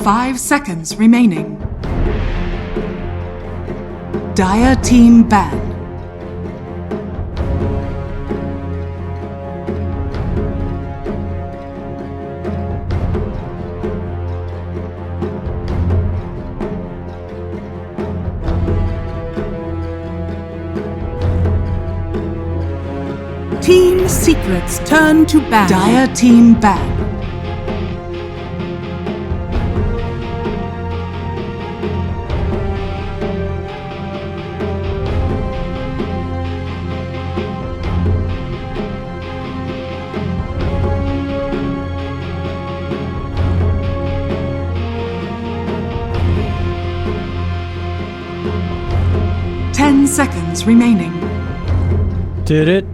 5 seconds remaining. Dire team ban. Team secrets turn to ban. Dire team ban. Seconds remaining. Did it?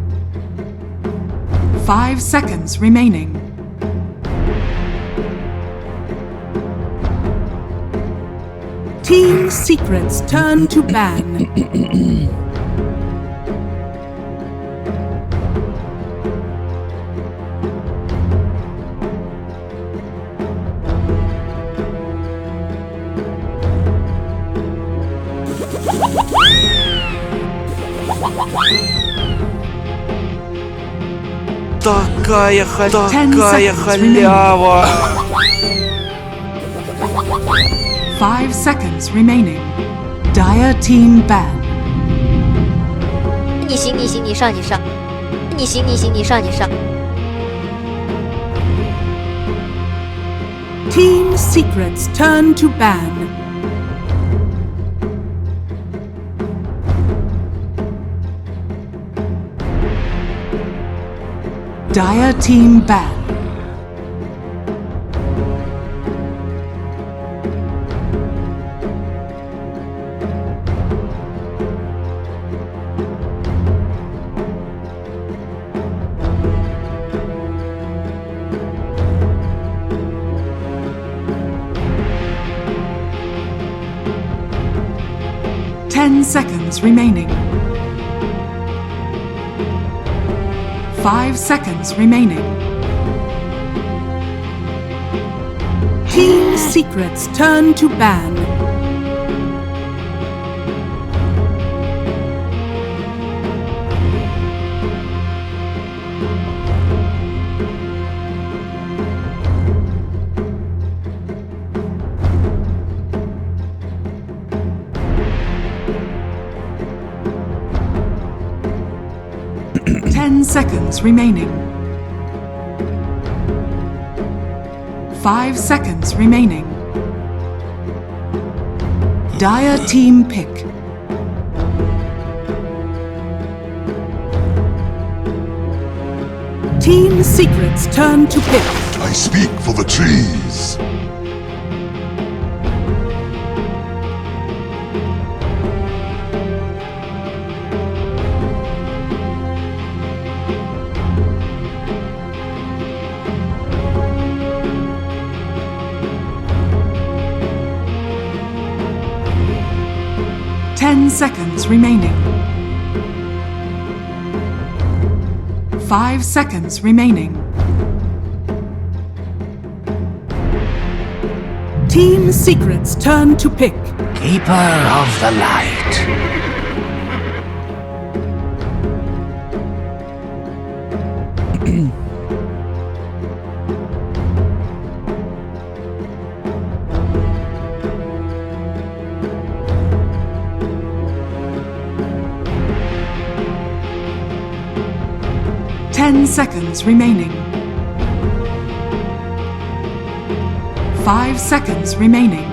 5 seconds remaining. Team secrets turn to ban. такая халява! 5 seconds remaining. Dire team ban. 你行你行你上你上，你行你行你上你上。 Team secrets turn to ban. Dire team ban. Seconds remaining. 5 seconds remaining. Team secrets turn to ban. Seconds remaining. 5 seconds remaining. Dire team pick. Team secrets turn to pick. I speak for the trees. Seconds remaining. 5 seconds remaining. Team secrets turn to pick. Keeper of the light. Seconds remaining. 5 seconds remaining.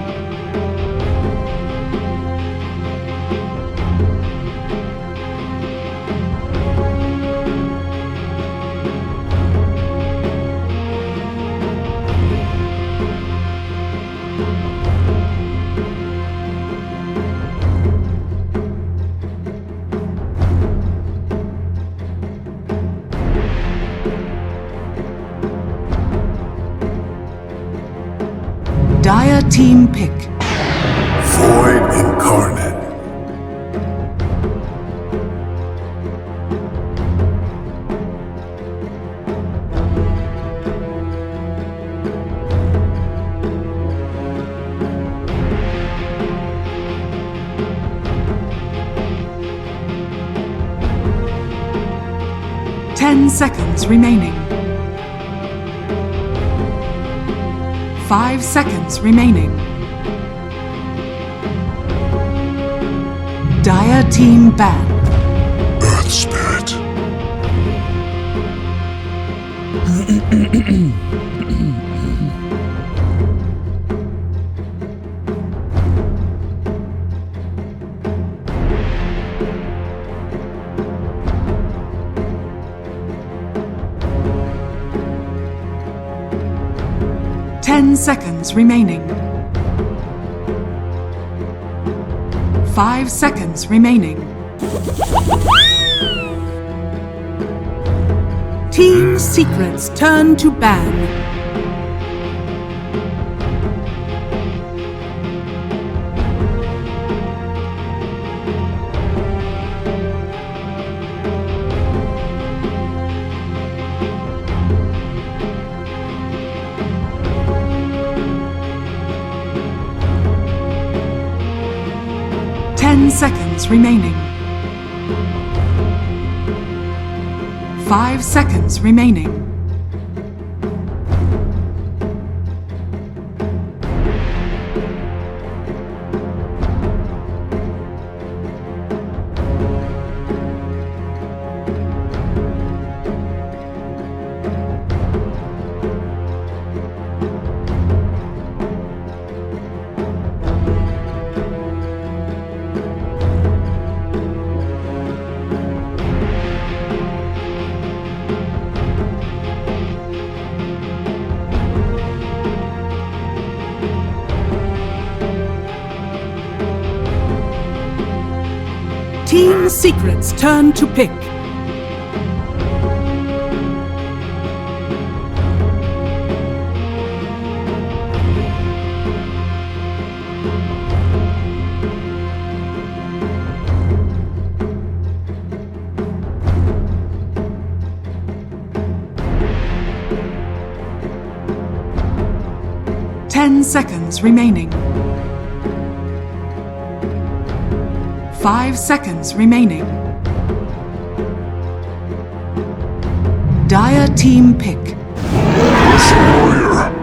Dire team pick. Void incarnate. 10 seconds remaining. 5 seconds remaining. Dire team ban. Earth Spirit. 10 seconds remaining. 5 seconds remaining. Team secrets turn to ban. Seconds remaining. 5 seconds remaining. Team secrets turn to pick. Ten seconds remaining. 5 seconds remaining. Dire team pick. Warrior.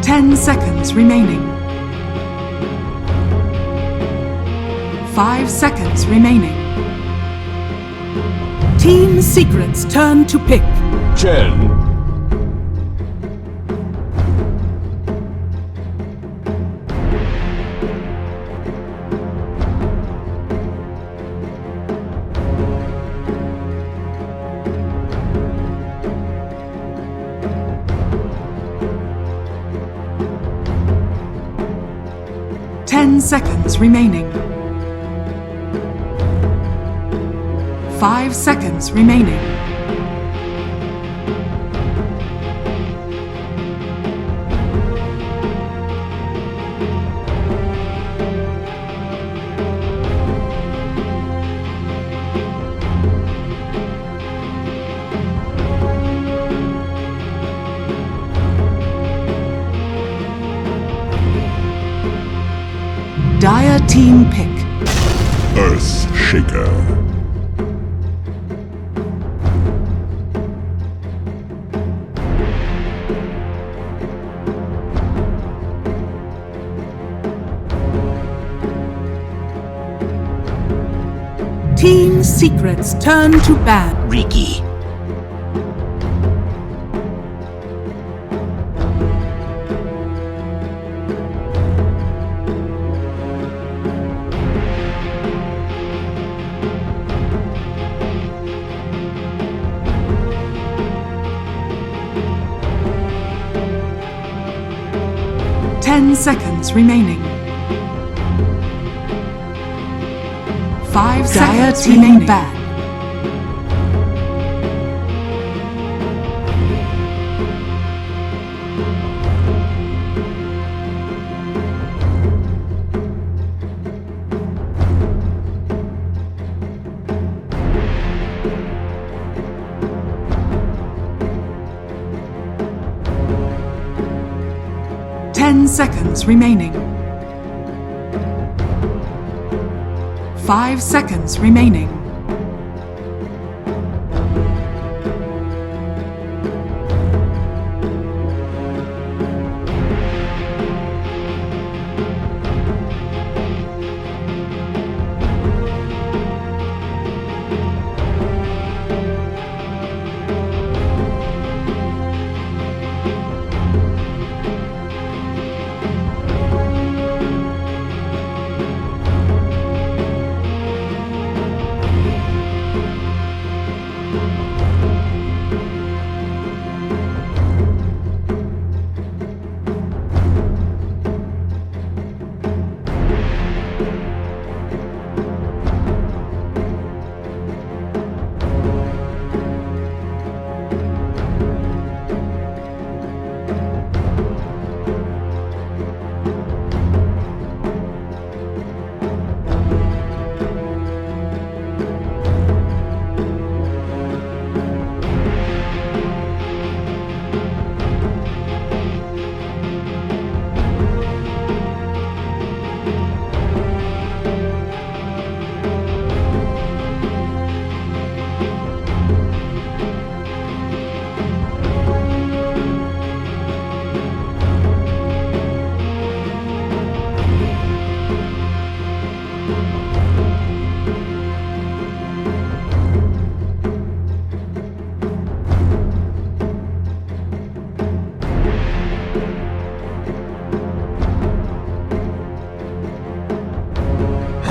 10 seconds remaining. 5 seconds remaining. Team secrets turn to pick. 10. 10 seconds remaining. 5 seconds remaining. Dire team pick. Earth Shaker. 'Team secrets turn to ban. Ricky. Ten seconds remaining. 5 seconds remaining. Back. 10 seconds remaining. 5 seconds remaining.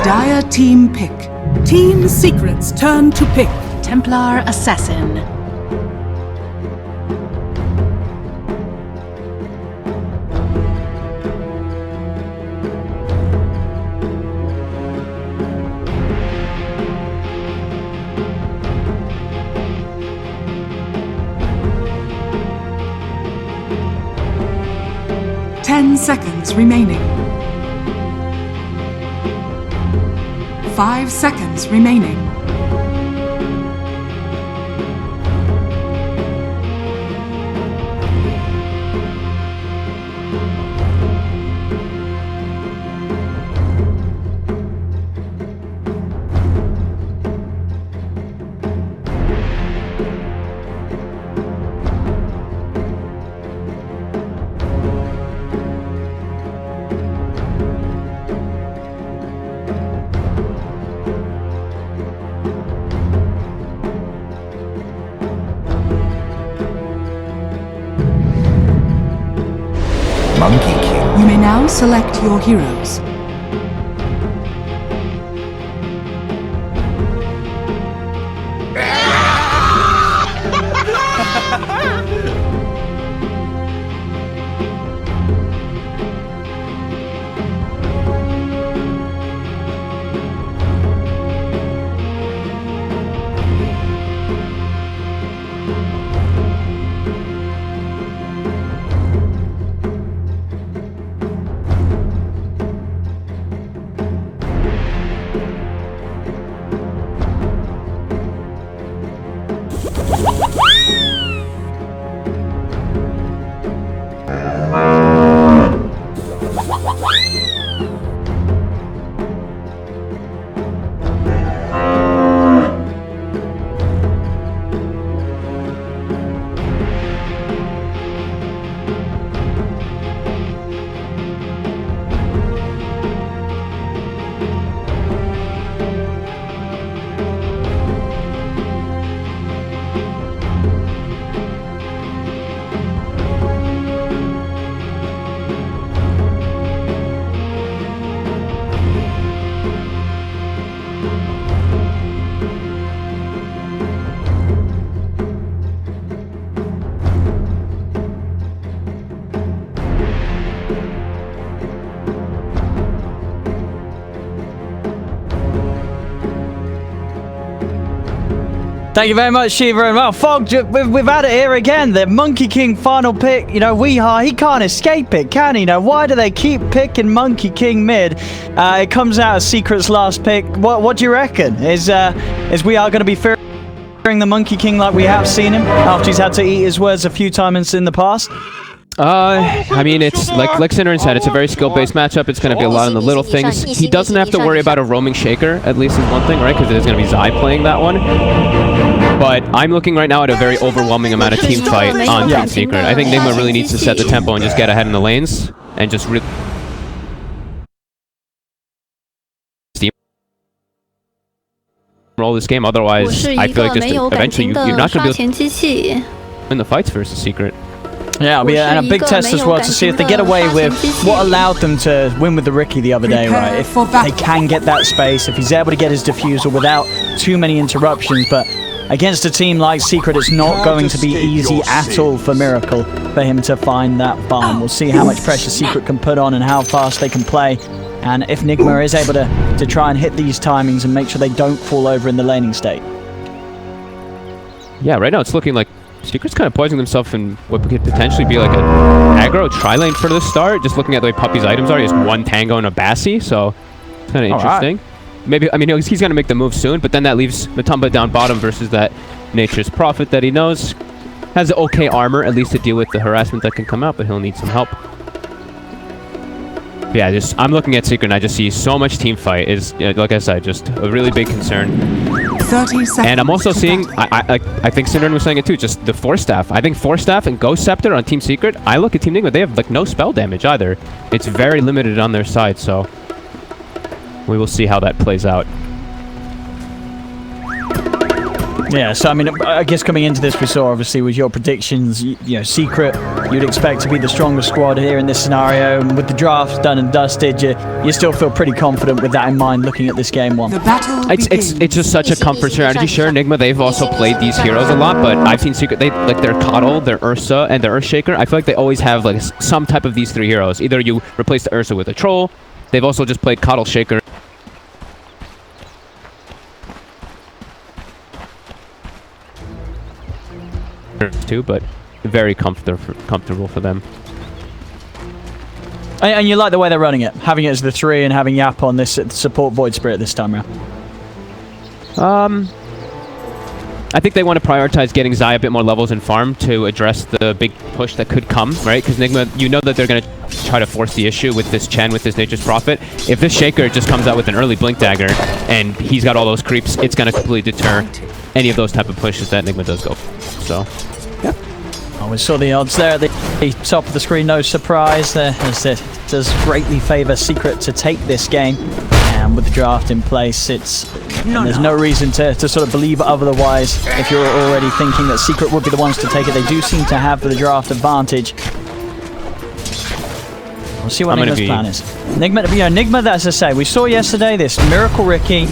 Dire team pick. Team Secret's turn to pick. Templar Assassin. Ten seconds remaining. 5 seconds remaining. Monkey King. You may now select your heroes. Thank you very much, Shiva. And well, Fog, we've had it here again. The Monkey King final pick. You know, he can't escape it, can he? Now, why do they keep picking Monkey King mid? It comes out as Secret's last pick. What do you reckon? Is we are going to be fearing the Monkey King like we have seen him after he's had to eat his words a few times in the past? I mean, it's like Cinderin said, it's a very skill-based matchup. It's going to be a lot on the little things. He doesn't have to worry about a roaming Shaker, at least is one thing, right? Because it is going to be Zai playing that one. But I'm looking right now at a very overwhelming amount of team fight on Team Secret. I think Nigma really needs to set the tempo and just get ahead in the lanes and just really roll this game. Otherwise, I feel like just eventually you're not going to be able to win the fights versus Secret. Yeah, it'll be a big test as well to see if they get away with what allowed them to win with the Riki the other day, right? If they can get that space, if he's able to get his diffusal without too many interruptions. But against a team like Secret, it's not going to be easy at all for Miracle for him to find that farm. We'll see how much pressure Secret can put on and how fast they can play. And if Nigma is able to try and hit these timings and make sure they don't fall over in the laning state. Yeah, right now it's looking like Secret's kind of poisoning themselves in what could potentially be like an aggro tri-lane for the start. Just looking at the way Puppy's items are, he has one Tango and a Bassi, so it's kind of interesting. Right. Maybe, I mean, he's going to make the move soon, but then that leaves Matumba down bottom versus that Nature's Prophet that he knows has okay armor, at least to deal with the harassment that can come out, but he'll need some help. But yeah, I'm looking at Secret and I just see so much team fight. Is like I said, just a really big concern. 30 seconds. And I'm also seeing, I think Cinderin was saying it too, just the Force Staff. I think Force Staff and Ghost Scepter on Team Secret, I look at Team Nigma, they have like no spell damage either. It's very limited on their side, so we will see how that plays out. Yeah, so I mean, I guess coming into this, we saw obviously with your predictions, you know, Secret, you'd expect to be the strongest squad here in this scenario. And with the draft done and dusted, you still feel pretty confident with that in mind looking at this game one. It's just such a comfort strategy. Sure, Nigma, they've also played these heroes a lot, but I've seen Secret, they like their Coddle, their Ursa, and their Earthshaker. I feel like they always have like some type of these three heroes. Either you replace the Ursa with a Troll, they've also just played Coddle, Shaker, too, but very comfortable for them. And you like the way they're running it, having it as the 3 and having Yap on this support Void Spirit this time around. I think they want to prioritize getting Zai a bit more levels in farm to address the big push that could come, right? Because Nigma, you know that they're going to try to force the issue with this Chen, with this Nature's Prophet. If this Shaker just comes out with an early Blink Dagger and he's got all those creeps, it's going to completely deter any of those type of pushes that Nigma does go for. So, yeah. Oh, we saw the odds there at the top of the screen. No surprise there, as it does greatly favour Secret to take this game. And with the draft in place, there's no reason to sort of believe otherwise. If you're already thinking that Secret would be the ones to take it, they do seem to have the draft advantage. We'll see what Nigma's plan is. Nigma, as I say, we saw yesterday this Miracle Riki.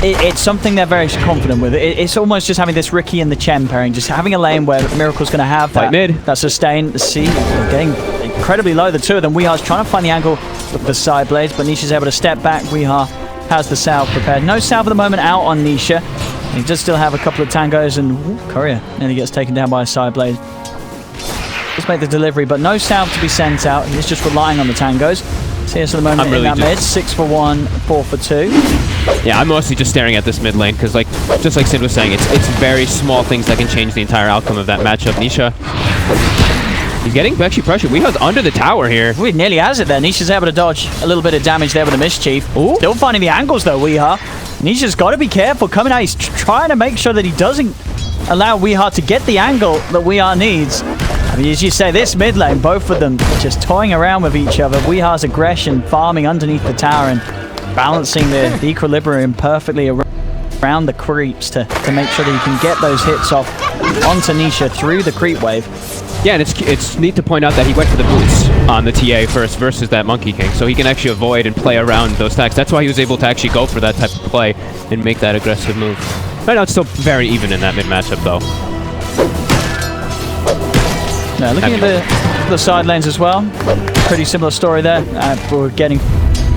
It's something they're very confident with. It's almost just having this Riki and the Chen pairing, just having a lane where Miracle's going to have that sustain. See, getting incredibly low, the two of them. Weehar's trying to find the angle with the side blades, but Nisha's able to step back. Weehar has the salve prepared. No salve at the moment out on Nisha. He does still have a couple of tangos, and Courier nearly gets taken down by a side blade. Let's make the delivery, but no salve to be sent out. He's just relying on the tangos. CS at the moment in that mid, 6 for 1, 4 for 2. Yeah, I'm mostly just staring at this mid lane because, like, just like Sid was saying, it's very small things that can change the entire outcome of that matchup. Nisha, he's getting actually pressure. Weehar's under the tower here. He nearly has it there. Nisha's able to dodge a little bit of damage there with the Mischief. Ooh. Still finding the angles though, Weehar. Nisha's got to be careful coming out. He's trying to make sure that he doesn't allow Weehar to get the angle that Weehar needs. I mean, as you say, this mid lane, both of them just toying around with each other. Weehar's aggression farming underneath the tower and balancing the equilibrium perfectly around the creeps to make sure that he can get those hits off onto Nisha through the creep wave. Yeah, and it's neat to point out that he went for the boots on the TA first versus that Monkey King, so he can actually avoid and play around those attacks. That's why he was able to actually go for that type of play and make that aggressive move. Right now, it's still very even in that mid matchup, though. Now, looking at the side lanes as well, pretty similar story there. We're getting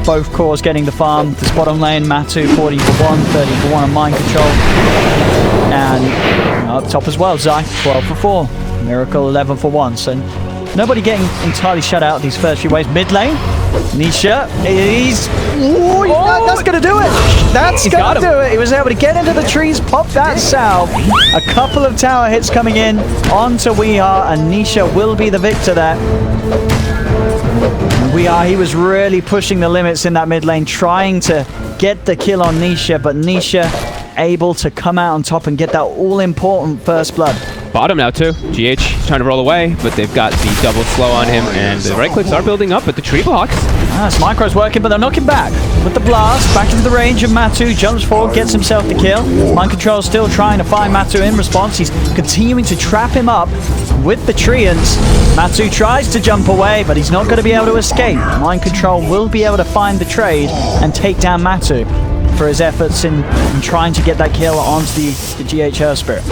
both cores getting the farm. This bottom lane, Matu 40 for 1, 30 for 1 on mind control. And up top as well, Zai 12 for 4. Miracle 11 for 1. So Nobody getting entirely shut out these first few waves. Mid lane, Nisha, that's going to do it. That's going to do it. He was able to get into the trees, pop that salve. A couple of tower hits coming in onto Weehaw, and Nisha will be the victor there. He was really pushing the limits in that mid lane, trying to get the kill on Nisha, but Nisha able to come out on top and get that all-important first blood. Bottom now too. GH trying to roll away, but they've got the double slow on him, and the right clicks are building up, but the tree blocks. This micro's working, but they're knocking back. With the blast, back into the range of Matu, jumps forward, gets himself the kill. Mind Control still trying to find Matu in response. He's continuing to trap him up with the treants. Matu tries to jump away, but he's not going to be able to escape. Mind Control will be able to find the trade and take down Matu for his efforts in trying to get that kill onto the GH Earth Spirit.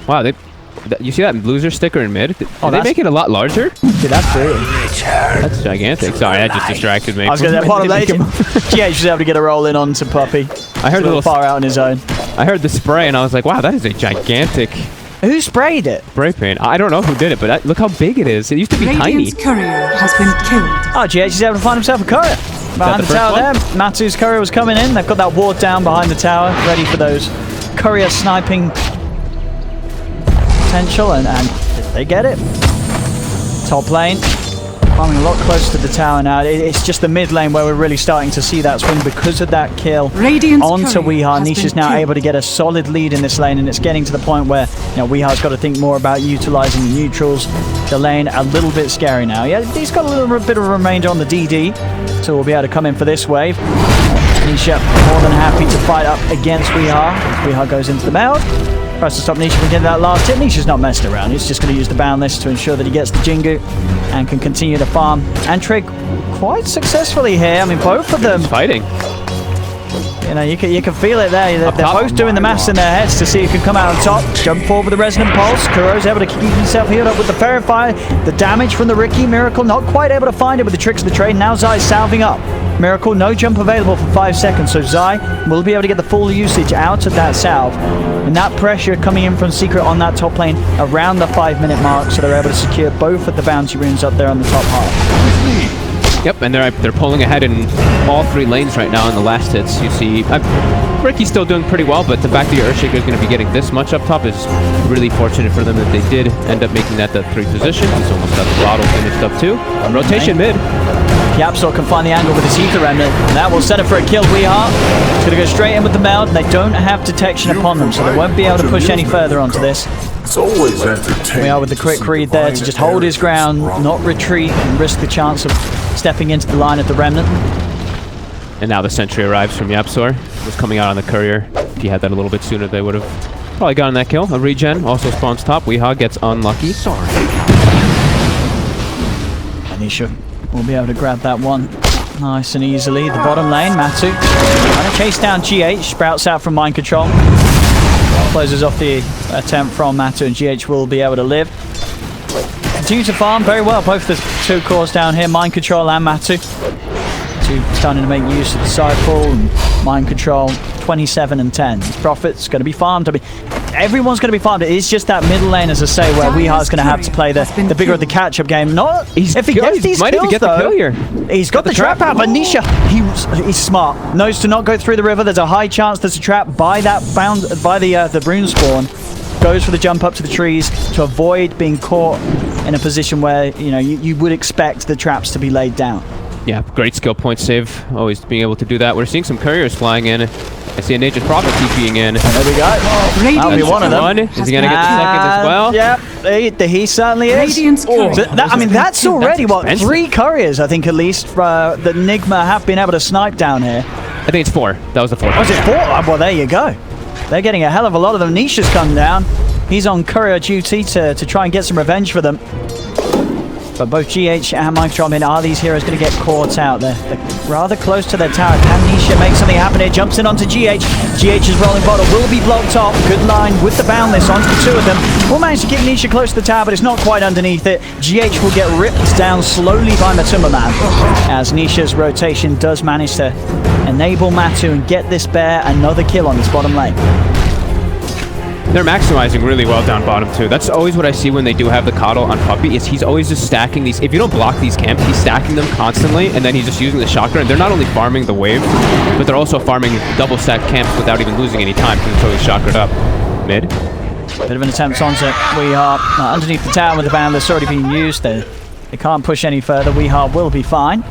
Wow, you see that loser sticker in mid? Did they make it a lot larger? Dude, that's brutal. That's gigantic. Sorry, that just distracted me. I was going to say, bottom lane, GH was able to get a roll in onto Puppy. I heard a little far out on his own. I heard the spray and I was like, wow, that is a gigantic... Who sprayed it? Spray paint. I don't know who did it, but look how big it is. It used to be Radiant's tiny. courier has been killed. Oh, GH is able to find himself a courier. Behind the tower there, Matu's courier was coming in. They've got that ward down behind the tower, ready for those courier sniping potential, and they get it. Top lane, coming a lot closer to the tower now. It's just the mid lane where we're really starting to see that swing because of that kill onto Weehaw. Nisha's now able to get a solid lead in this lane, and it's getting to the point where Weeha's got to think more about utilizing the neutrals. The lane a little bit scary now. Yeah, he's got a little bit of a remainder on the DD, so we'll be able to come in for this wave. Nisha more than happy to fight up against Weehaw. Weehaw goes into the meld. Tries to stop Nisha from getting that last hit. Nisha's not messing around. He's just going to use the Boundless to ensure that he gets the Jingu and can continue to farm and trade quite successfully here. I mean, both of them fighting. You can feel it there. They're both doing the maths in their heads to see who can come out on top. Jump forward with the Resonant Pulse. Kuro's able to keep himself healed up with the Verifier. The damage from the Riki. Miracle not quite able to find it with the tricks of the trade. Now Zai's salving up. Miracle, no jump available for 5 seconds, so Zai will be able to get the full usage out of that salve. And that pressure coming in from Secret on that top lane around the 5-minute mark, so they're able to secure both of the bounty runes up there on the top half. Yep, and they're pulling ahead in all 3 lanes right now in the last hits. You see, Ricky's still doing pretty well, but the fact that your Earthshaker is going to be getting this much up top is really fortunate for them that they did end up making that the 3 position. He's almost got the bottle finished up too. Rotation mid. Yapsor can find the angle with his Ether Remnant, and that will set it for a kill. Weehaw is going to go straight in with the meld. They don't have detection upon them, so they won't be able to push any further onto this. It's always entertaining. We are with the quick read there to just hold his ground, not retreat, and risk the chance of stepping into the line of the Remnant. And now the sentry arrives from Yapsor. Was coming out on the courier. If he had that a little bit sooner, they would have probably gotten that kill. A regen also spawns top. Weehaw gets unlucky. Sorry. Anisha will be able to grab that one nice and easily. The bottom lane, Matu trying to chase down GH. Sprouts out from Mind Control. Closes off the attempt from Matu, and GH will be able to live. Continue to farm very well. Both the 2 cores down here, Mind Control and Matu. Starting to make use of the sidefall and Mind Control. 27 and 10. His profit's going to be farmed. I mean, everyone's going to be farmed. It is just that middle lane, as I say, where Weeha's going to have to play the bigger of the catch-up game. Not if he gets these kills, though. He's got the trap out, but Nisha, he's smart. Knows to not go through the river. There's a high chance there's a trap by that the rune spawn. Goes for the jump up to the trees to avoid being caught in a position where you would expect the traps to be laid down. Yeah, great skill point save. Always being able to do that. We're seeing some couriers flying in. I see a Nature's Prophet TPing in. There we go. That'll be one of them. Is he going to get the second as well? Yeah, he certainly is. That's already, what, 3 couriers, I think, at least, that Nigma have been able to snipe down here. I think it's 4. That was the 4th. Was it 4? Well, there you go. They're getting a hell of a lot of them. Nisha's come down. He's on courier duty to try and get some revenge for them. But both GH and Mind Control, are these heroes going to get caught out? They're rather close to their tower. Can Nisha make something happen here? Jumps in onto GH. GH's rolling bottle will be blocked off. Good line with the Boundless onto the 2 of them. Will manage to keep Nisha close to the tower, but it's not quite underneath it. GH will get ripped down slowly by Matumbaman, as Nisha's rotation does manage to enable Matu and get this bear another kill on his bottom lane. They're maximizing really well down bottom too. That's always what I see when they do have the coddle on Puppy, is he's always just stacking these. If you don't block these camps, he's stacking them constantly, and then he's just using the shotgun. And they're not only farming the wave, but they're also farming double stacked camps without even losing any time because it's always shotgun up. Mid. Bit of an attempt on it. We are underneath the tower with the ban that's already been used. They can't push any further. Weehar will be fine.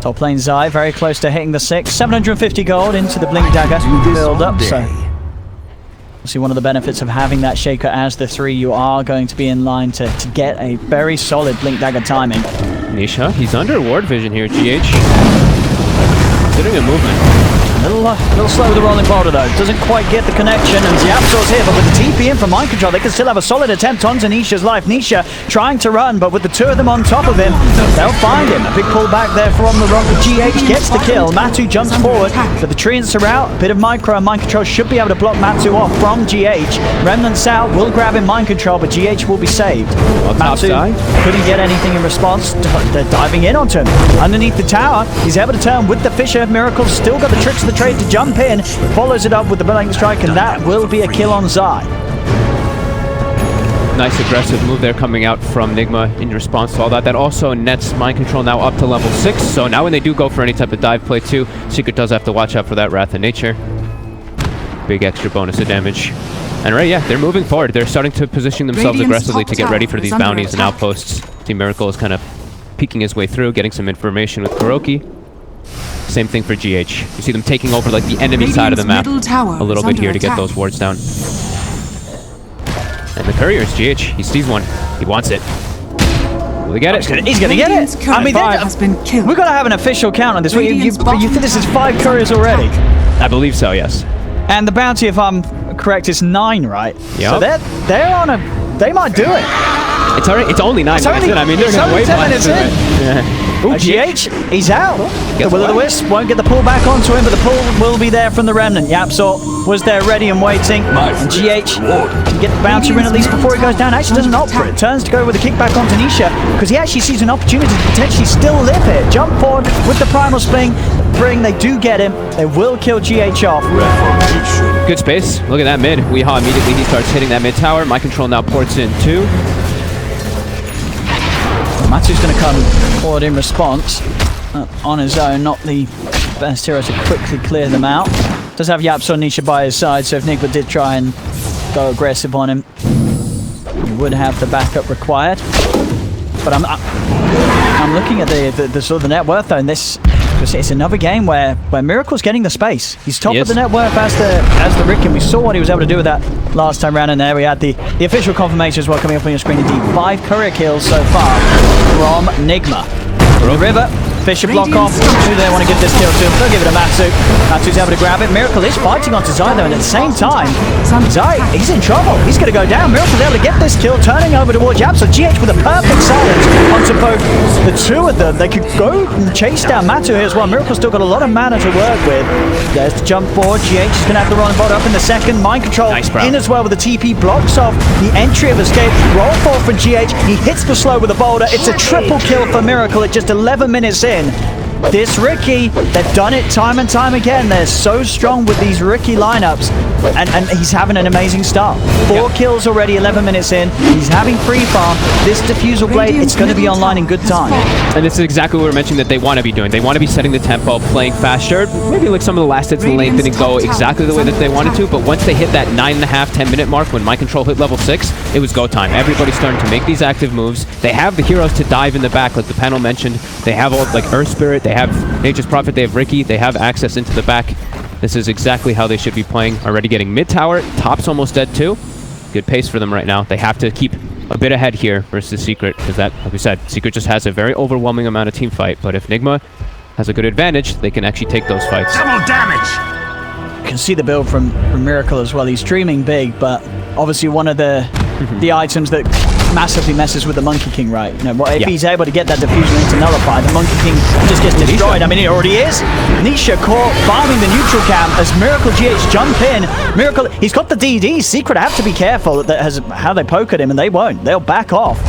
Top lane Zai very close to hitting the 6. 750 gold into the Blink Dagger build up. So see, one of the benefits of having that Shaker as the 3, you are going to be in line to get a very solid Blink Dagger timing. Nisha, he's under ward vision here, GH. Considering a movement. A little slow with the rolling boulder though. Doesn't quite get the connection, and Zapsor's here, but with the TP in from mind control, they can still have a solid attempt onto Nisha's life. Nisha trying to run, but with the 2 of them on top of him, they'll find him. A big pull back there from the rock. GH gets the kill. Matu jumps forward, but the treants are out. A bit of micro and mind control should be able to block Matu off from GH. Remnants out, will grab in mind control, but GH will be saved. Matu couldn't get anything in response. They're diving in onto him. Underneath the tower, he's able to turn with the Fisher. Miracle's still got the tricks of the trade to jump in, follows it up with the blank strike, and that will be a kill on Zai. Nice aggressive move there coming out from Nigma in response to all that. That also nets mind control now up to level 6, so now when they do go for any type of dive play too, Secret does have to watch out for that Wrath of Nature. Big extra bonus of damage. And right, yeah, they're moving forward. They're starting to position themselves aggressively to get ready for these bounties and outposts. Team Miracle is kind of peeking his way through, getting some information with Kuroki. Same thing for GH. You see them taking over like the enemy side of the map a little bit here to get those wards down. And the courier is GH. He sees one. He wants it. Will he get it? He's gonna get it. I mean, we're gonna have an official count on this. You think this is 5 couriers already? I believe so, yes. And the bounty, if I'm correct, is 9, right? Yeah. So they're on a. They might do it. It's already. It's only 9 minutes in. I mean, they're gonna wait 10 minutes in. Yeah. Ooh, GH, he's out. The Will of the Wisp won't get the pull back onto him, but the pull will be there from the Remnant. Yapsor was there ready and waiting. And GH can get the bouncer in at least before it goes down. Actually doesn't opt for it. Turns to go with a kickback onto Nisha because he actually sees an opportunity to potentially still live here. Jump forward with the Primal Spring. They do get him. They will kill GH off. Good space. Look at that mid. Weehaw immediately he starts hitting that mid tower. My control now ports in too. Matu's going to come forward in response on his own, not the best hero to quickly clear them out. Does have Yapsor Nisha by his side, so if Nigma did try and go aggressive on him, he would have the backup required. But I'm looking at the sort of the net worth though, and this it's another game where Miracle's getting the space. He's top of the net worth as the Rick, and we saw what he was able to do with that last time round. And there we had the official confirmation as well coming up on your screen. Indeed, 5 courier kills so far from Nigma. The river. Fisher block off. Who they want to give this kill to? They'll give it to Matu. Matu's able to grab it. Miracle is fighting onto Zai though, and at the same time, Zai, he's in trouble. He's going to go down. Miracle's able to get this kill, turning over towards Yapsor. GH with a perfect silence onto both the 2 of them. They could go and chase down Matu here as well. Miracle's still got a lot of mana to work with. There's the jump forward. GH is going to have the rolling bot up in the second. Mind control in as well with the TP. Blocks off the entry of Escape. Roll forward for GH. He hits the slow with a boulder. It's a triple kill for Miracle at just 11 minutes in. This Ricky, they've done it time and time again. They're so strong with these Ricky lineups, and he's having an amazing start. 4 kills already, 11 minutes in. He's having free farm. This Diffusal Blade, it's going to be online in good time. And this is exactly what we're mentioning that they want to be doing. They want to be setting the tempo, playing fast. Sure, maybe like some of the last hits in the lane didn't go exactly the way that they wanted to, but once they hit that 9.5, 10-minute mark when My Control hit level 6, it was go time. Everybody's starting to make these active moves. They have the heroes to dive in the back, like the panel mentioned. They have all like Earth Spirit, they have Nature's Prophet, they have Ricky, they have access into the back. This is exactly how they should be playing. Already getting mid tower, top's almost dead too. Good pace for them right now. They have to keep a bit ahead here versus Secret, because that, like we said, Secret just has a very overwhelming amount of team fight. But if Nigma has a good advantage, they can actually take those fights. Double damage! You can see the build from Miracle as well. He's dreaming big, but obviously one of the items that massively messes with the Monkey King, right? You know, if he's able to get that diffusion into Nullify, the Monkey King just gets destroyed. I mean, it already is. Nisha caught farming the neutral camp as Miracle GH jump in. Miracle, he's got the DD. Secret have to be careful how they poke at him, and they won't. They'll back off.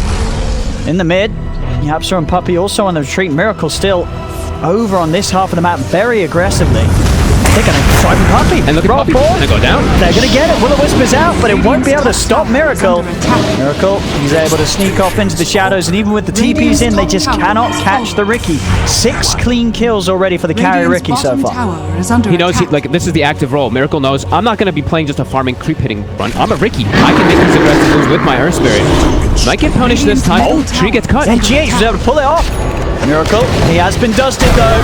In the mid, Yapsor and Puppy also on the retreat. Miracle still over on this half of the map very aggressively. They're going to try and Puppy. And look at Puppy. Gonna go down. They're going to get it. Will-O-Wisp is out, but it won't be able to stop Miracle. Miracle, he's able to sneak off into the shadows, and even with the TPs in, they just cannot catch the Riki. 6 clean kills already for the carry Riki so far. He knows, like, this is the active role. Miracle knows, I'm not going to be playing just a farming creep hitting run. I'm a Riki. I can make these aggressive moves with my Earth Spirit. Might get punished this time. Oh, tree gets cut. And GH was able to pull it off. Miracle, he has been dusted though.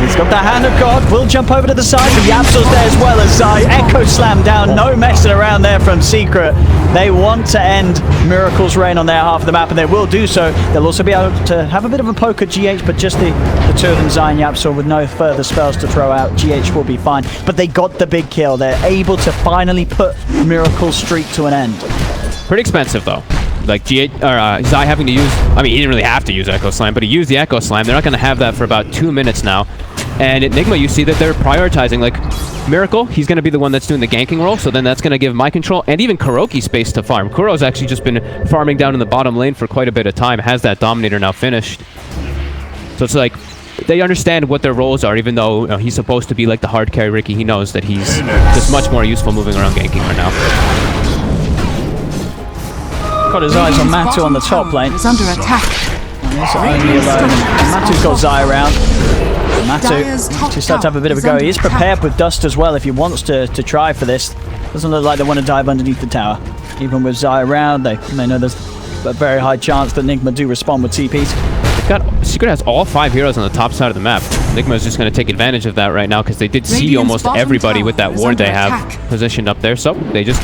He's got the hand of God, will jump over to the side, but Yapsor's there as well as Zai. Echo Slam down, no messing around there from Secret. They want to end Miracle's reign on their half of the map, and they will do so. They'll also be able to have a bit of a poke at GH, but just the two of them, Zai and Yapsor, with no further spells to throw out. GH will be fine, but they got the big kill. They're able to finally put Miracle's streak to an end. Pretty expensive though. Like Zai having to use, I mean, he didn't really have to use Echo Slam, but he used the Echo Slam. They're not going to have that for about 2 minutes now. And at Nigma, you see that they're prioritizing, like, Miracle, he's going to be the one that's doing the ganking role, so then that's going to give My Control and even Kuroki space to farm. Kuro's actually just been farming down in the bottom lane for quite a bit of time, has that Dominator now finished. So it's like, they understand what their roles are, even though he's supposed to be like the hard carry Riki. He knows that he's just much more useful moving around ganking right now. Got his eyes on Matu on the top lane. Is under attack. He's only alone. Matu's got Zai around. Matu just starts to have a bit of a go. He is prepared with Dust as well if he wants to try for this. Doesn't look like they want to dive underneath the tower. Even with Zai around, they know there's a very high chance that Nigma do respond with TPs. Secret has all 5 heroes on the top side of the map. Nigma is just going to take advantage of that right now because they did see almost everybody with that ward they have positioned up there. So they just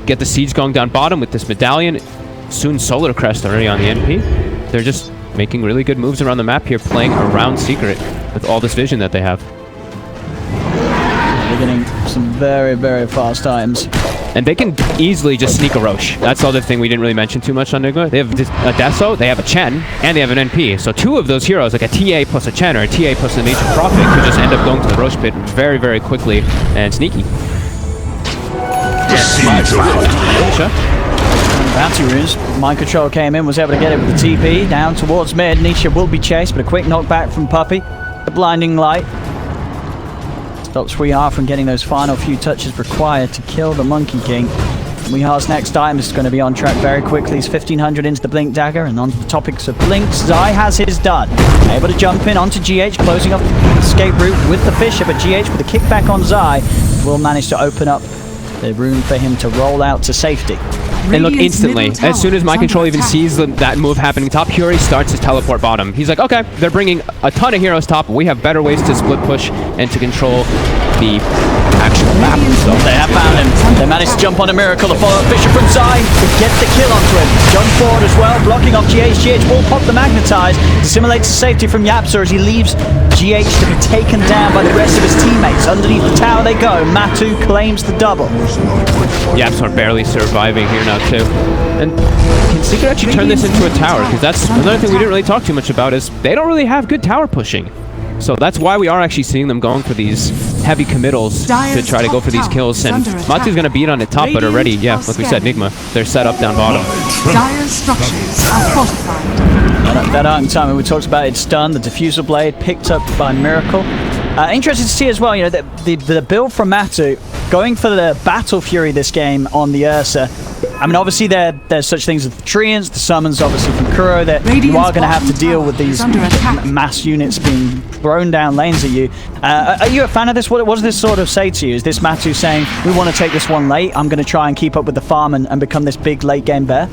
get the siege going down bottom with this medallion. Soon Solar Crest already on the NP. They're just making really good moves around the map here, playing around Secret with all this vision that they have. They're getting some very, very fast items. And they can easily just sneak a Roche. That's the other thing we didn't really mention too much on Nigma. They have a Deso, they have a Chen, and they have an NP. So 2 of those heroes, like a TA plus a Chen or a TA plus an Ancient Prophet, could just end up going to the Roche pit very, very quickly and sneaky. Bounty runes. Mind Control came in, was able to get it with the TP down towards mid. Nisha will be chased, but a quick knockback from Puppy. The blinding light stops Weeha from getting those final few touches required to kill the Monkey King. Weeha's next item is going to be on track very quickly. He's 1500 into the Blink Dagger, and on the topics of Blinks, Zai has his done. Able to jump in onto GH, closing off the escape route with the Fisher, but GH with a kickback on Zai will manage to open up the room for him to roll out to safety. And look, instantly, as soon as My Control even sees that move happening top, Fury starts his teleport bottom. He's like, okay, they're bringing a ton of heroes top. We have better ways to split push and to control the actual map. So they have found him. They managed to jump on a Miracle. The follow-up Fisher from Zai to get the kill onto him. Jump forward as well, blocking off GH. GH will pop the Magnetize. Simulates safety from Yapsor as he leaves GH to be taken down by the rest of his teammates. Underneath the tower they go. Matu claims the double. Yapsor barely surviving here now too. And can Secret actually turn this into a tower? Because that's another thing we didn't really talk too much about, is they don't really have good tower pushing. So that's why we are actually seeing them going for these heavy committals to try to go for these kills. And Matu's going to beat on the top, but already, yeah, like we said, Nigma, they're set up down bottom. Dire's structures are fortified. That Archon timer we talked about, it's done. The Diffusal Blade picked up by Miracle. Interesting to see as well, you know, the build from Matu, going for the Battle Fury this game on the Ursa. I mean, obviously there's such things as the Treants, the summons obviously from Kuro, that you are going to have to deal with these mass units being thrown down lanes at you. Are you a fan of this? What does this sort of say to you? Is this Matu saying, we want to take this one late, I'm going to try and keep up with the farm and become this big late game bear?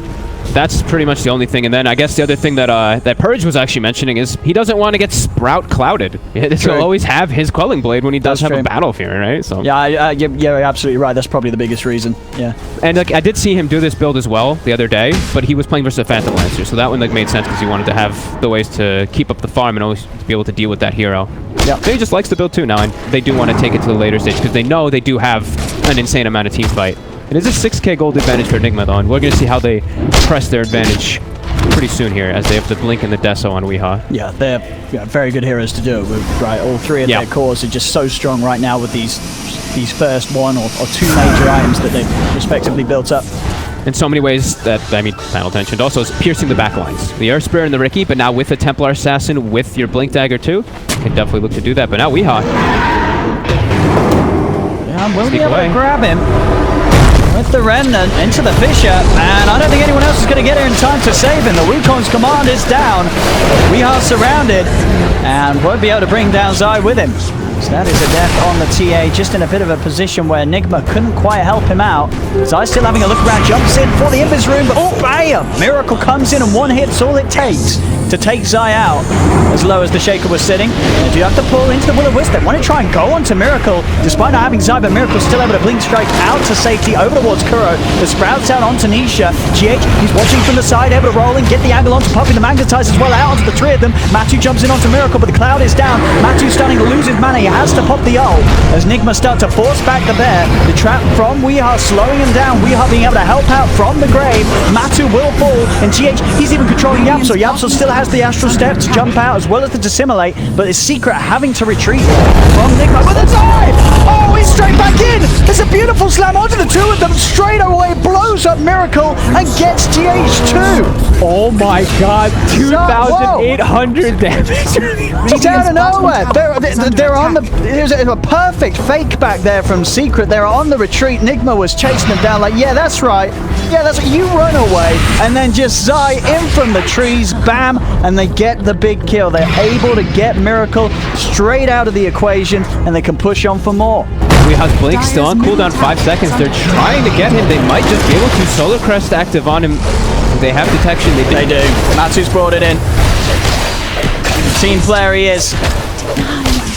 That's pretty much the only thing. And then I guess the other thing that that Purge was actually mentioning is he doesn't want to get Sprout clouded. He'll always have his Quelling Blade when he does have a Battle Fury, right? So yeah, you're absolutely right. That's probably the biggest reason. Yeah. And like I did see him do this build as well the other day, but he was playing versus a Phantom Lancer, so that one like made sense because he wanted to have the ways to keep up the farm and always be able to deal with that hero. Yeah. So he just likes the build too now, and they do want to take it to the later stage because they know they do have an insane amount of team fight. It is a 6k gold advantage for Nigma though, and we're going to see how they press their advantage pretty soon here as they have the Blink and the Deso on Weeha. Yeah, they're very good heroes to do it with, right? All three of their cores are just so strong right now with these first one or two major items that they've respectively built up. In so many ways that, I mean, Panel mentioned also is piercing the back lines. The Earth Spirit and the Riki, but now with the Templar Assassin with your Blink Dagger too, can definitely look to do that. But now Weeha And we'll be Sneak able away. to grab him with the Remnant into the Fissure. And I don't think anyone else is going to get here in time to save him. The Wukong's command is down. We are surrounded and won't be able to bring down Zai with him. So that is a death on the TA, just in a bit of a position where Nigma couldn't quite help him out. Zai still having a look around, jumps in for the Invis room, but oh, bam! Miracle comes in and one hit's all it takes to take Zai out as low as the Shaker was sitting. They do have to pull into the Will-O-Wisp. They want to try and go onto Miracle, despite not having Zai, but Miracle's still able to blink strike out to safety over towards Kuro. The Sprouts out onto Nisha. GH, he's watching from the side, able to roll and get the angle onto Puppy. The Magnetize as well out onto the three of them. Matu jumps in onto Miracle, but the Cloud is down. Matu's starting to lose his mana. He has to pop the ult as Nigma start to force back the bear. The trap from Weeha slowing him down. Weeha being able to help out from the grave. Matu will fall, and GH, he's even controlling Yapso. Yapso still has the Astral Step to jump out as well as the Dissimulate, but his Secret having to retreat from Nigma. With a dive! Oh, he's straight back in! It's a beautiful slam onto the two of them. Straight away blows up Miracle and gets GH2. Oh my god, 2,800 damage. Just out of nowhere. They're on the. It was a perfect fake back there from Secret. They're on the retreat. Nigma was chasing them down like, yeah, that's right. Yeah, that's right. You run away. And then just Zai in from the trees. Bam. And they get the big kill. They're able to get Miracle straight out of the equation and they can push on for more. We have Blink still on cooldown 5 seconds. They're trying to get him. They might just be able to. Solar Crest active on him. They have detection. They do. Matu's brought it in. Team player he is.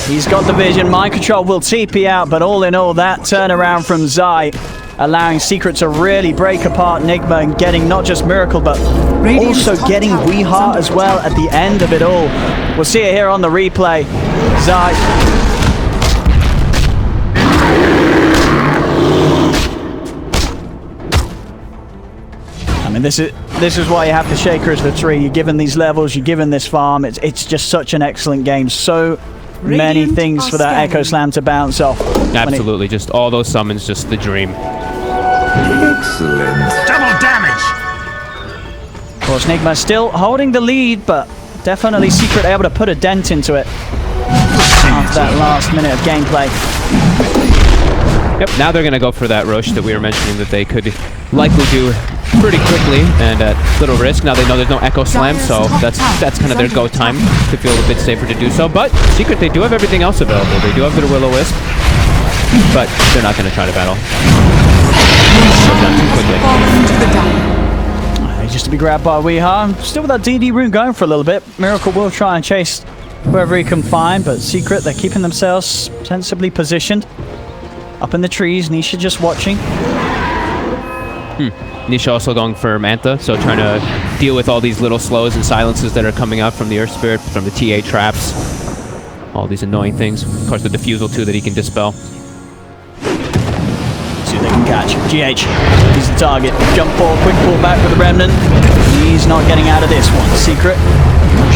He's got the vision. Mind Control will TP out, but all in all, that turnaround from Zai, allowing Secret to really break apart Nigma and getting not just Miracle, but also getting Weeha as well at the end of it all. We'll see it here on the replay. Zai. I mean, this is why you have the Shaker as the 3. You're given these levels, you're given this farm. It's just such an excellent game. So many things for that Echo Slam to bounce off. Absolutely, just all those summons, just the dream. Excellent. Double damage! Of course, Nigma still holding the lead, but definitely Secret able to put a dent into it after that last minute of gameplay. Yep, now they're going to go for that rush that we were mentioning that they could likely do pretty quickly and at little risk. Now they know there's no Echo Slam, so that's kind of their go time to feel a bit safer to do so. But Secret, they do have everything else available. They do have their Will-O-Wisp, but they're not going to try to battle. Just to be grabbed by Weeha. Still with that DD rune going for a little bit. Miracle will try and chase whoever he can find, but Secret, they're keeping themselves sensibly positioned. Up in the trees, Nisha just watching. Nisha also going for Manta, so trying to deal with all these little slows and silences that are coming out from the Earth Spirit, from the TA traps. All these annoying things. Of course, the Diffusal too that he can dispel. See if they can catch. GH, he's the target. Jump ball, quick pull back with the Remnant. He's not getting out of this one. Secret.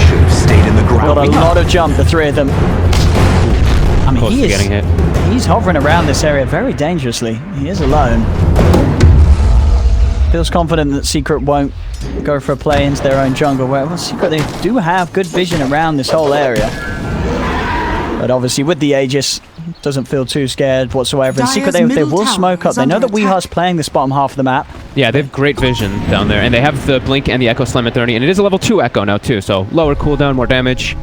Should have stayed in the ground. Got a lot of jump, the 3 of them. I mean, he is getting hit. He's hovering around this area very dangerously. He is alone. Feels confident that Secret won't go for a play into their own jungle. Well, Secret, they do have good vision around this whole area. But obviously with the Aegis, doesn't feel too scared whatsoever. In Secret, they will smoke up. They know that Weeha's playing this bottom half of the map. Yeah, they have great vision down there, and they have the Blink and the Echo Slam at 30, and it is a level 2 Echo now too, so lower cooldown, more damage.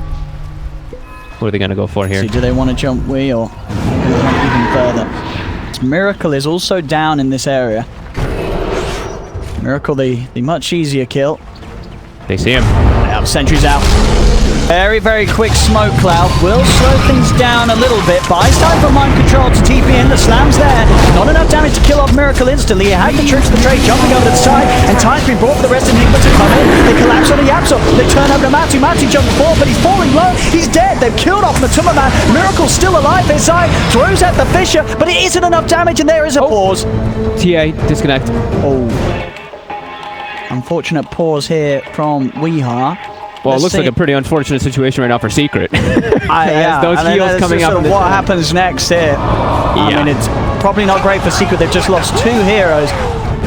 What are they going to go for here? See, do they want to jump Wee or even further? Miracle is also down in this area. Miracle, the much easier kill. They see him. They have sentries out. Very, very quick smoke cloud. Will slow things down a little bit. Buys time for Mind Control to TP in. The slam's there. Not enough damage to kill off Miracle instantly. He had the tricks of the trade jumping over to the side. And time's been brought for the rest of Nigma to come in. They collapse on the Yapso. They turn over to Matu. Matu jumps forward, but he's falling low. He's dead. They've killed off Matuma Man. Miracle's still alive inside. Throws at the Fissure, but it isn't enough damage, and there is a pause. TA, disconnect. Oh. Unfortunate pause here from Weeha. Well, it looks like a pretty unfortunate situation right now for Secret. Yeah, those heals coming up. What happens next here? I mean, it's Probably not great for Secret. They've just lost 2 heroes.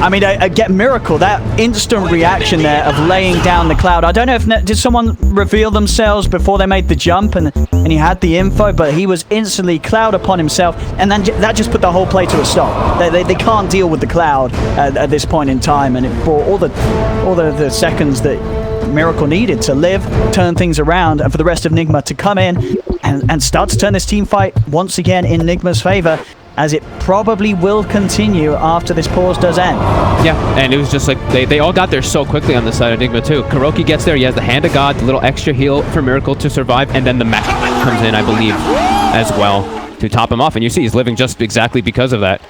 I mean, get Miracle, that instant reaction there of laying down the cloud. I don't know if did someone reveal themselves before they made the jump and he had the info, but he was instantly cloud upon himself, and then that just put the whole play to a stop. They can't deal with the cloud at this point in time, and it brought all the seconds that Miracle needed to live, turn things around, and for the rest of Nigma to come in and start to turn this team fight once again in Nigma's favor, as it probably will continue after this pause does end. Yeah, and it was just like they all got there so quickly on the side of Nigma too. Kuroki gets there, he has the Hand of God, the little extra heal for Miracle to survive, and then the mech comes in, I believe, as well to top him off. And you see he's living just exactly because of that.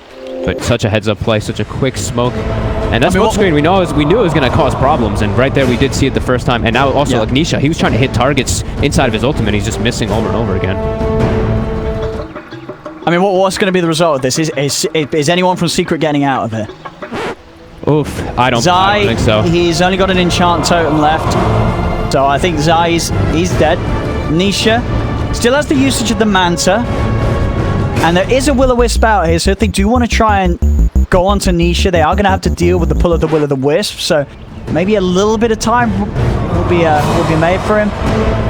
But such a heads-up play, such a quick smoke. And that smoke screen we knew it was going to cause problems, and right there we did see it the first time. And now also like Nisha, he was trying to hit targets inside of his ultimate, he's just missing over and over again. I mean, what's going to be the result of this? Is anyone from Secret getting out of here? Oof, I don't think so. He's only got an enchant totem left, so I think Zai, he's dead. Nisha still has the usage of the Manta, and there is a Will-O-Wisp out here, so if they do want to try and go on to Nisha, they are going to have to deal with the pull of the Will-O-Wisp, so maybe a little bit of time will be made for him.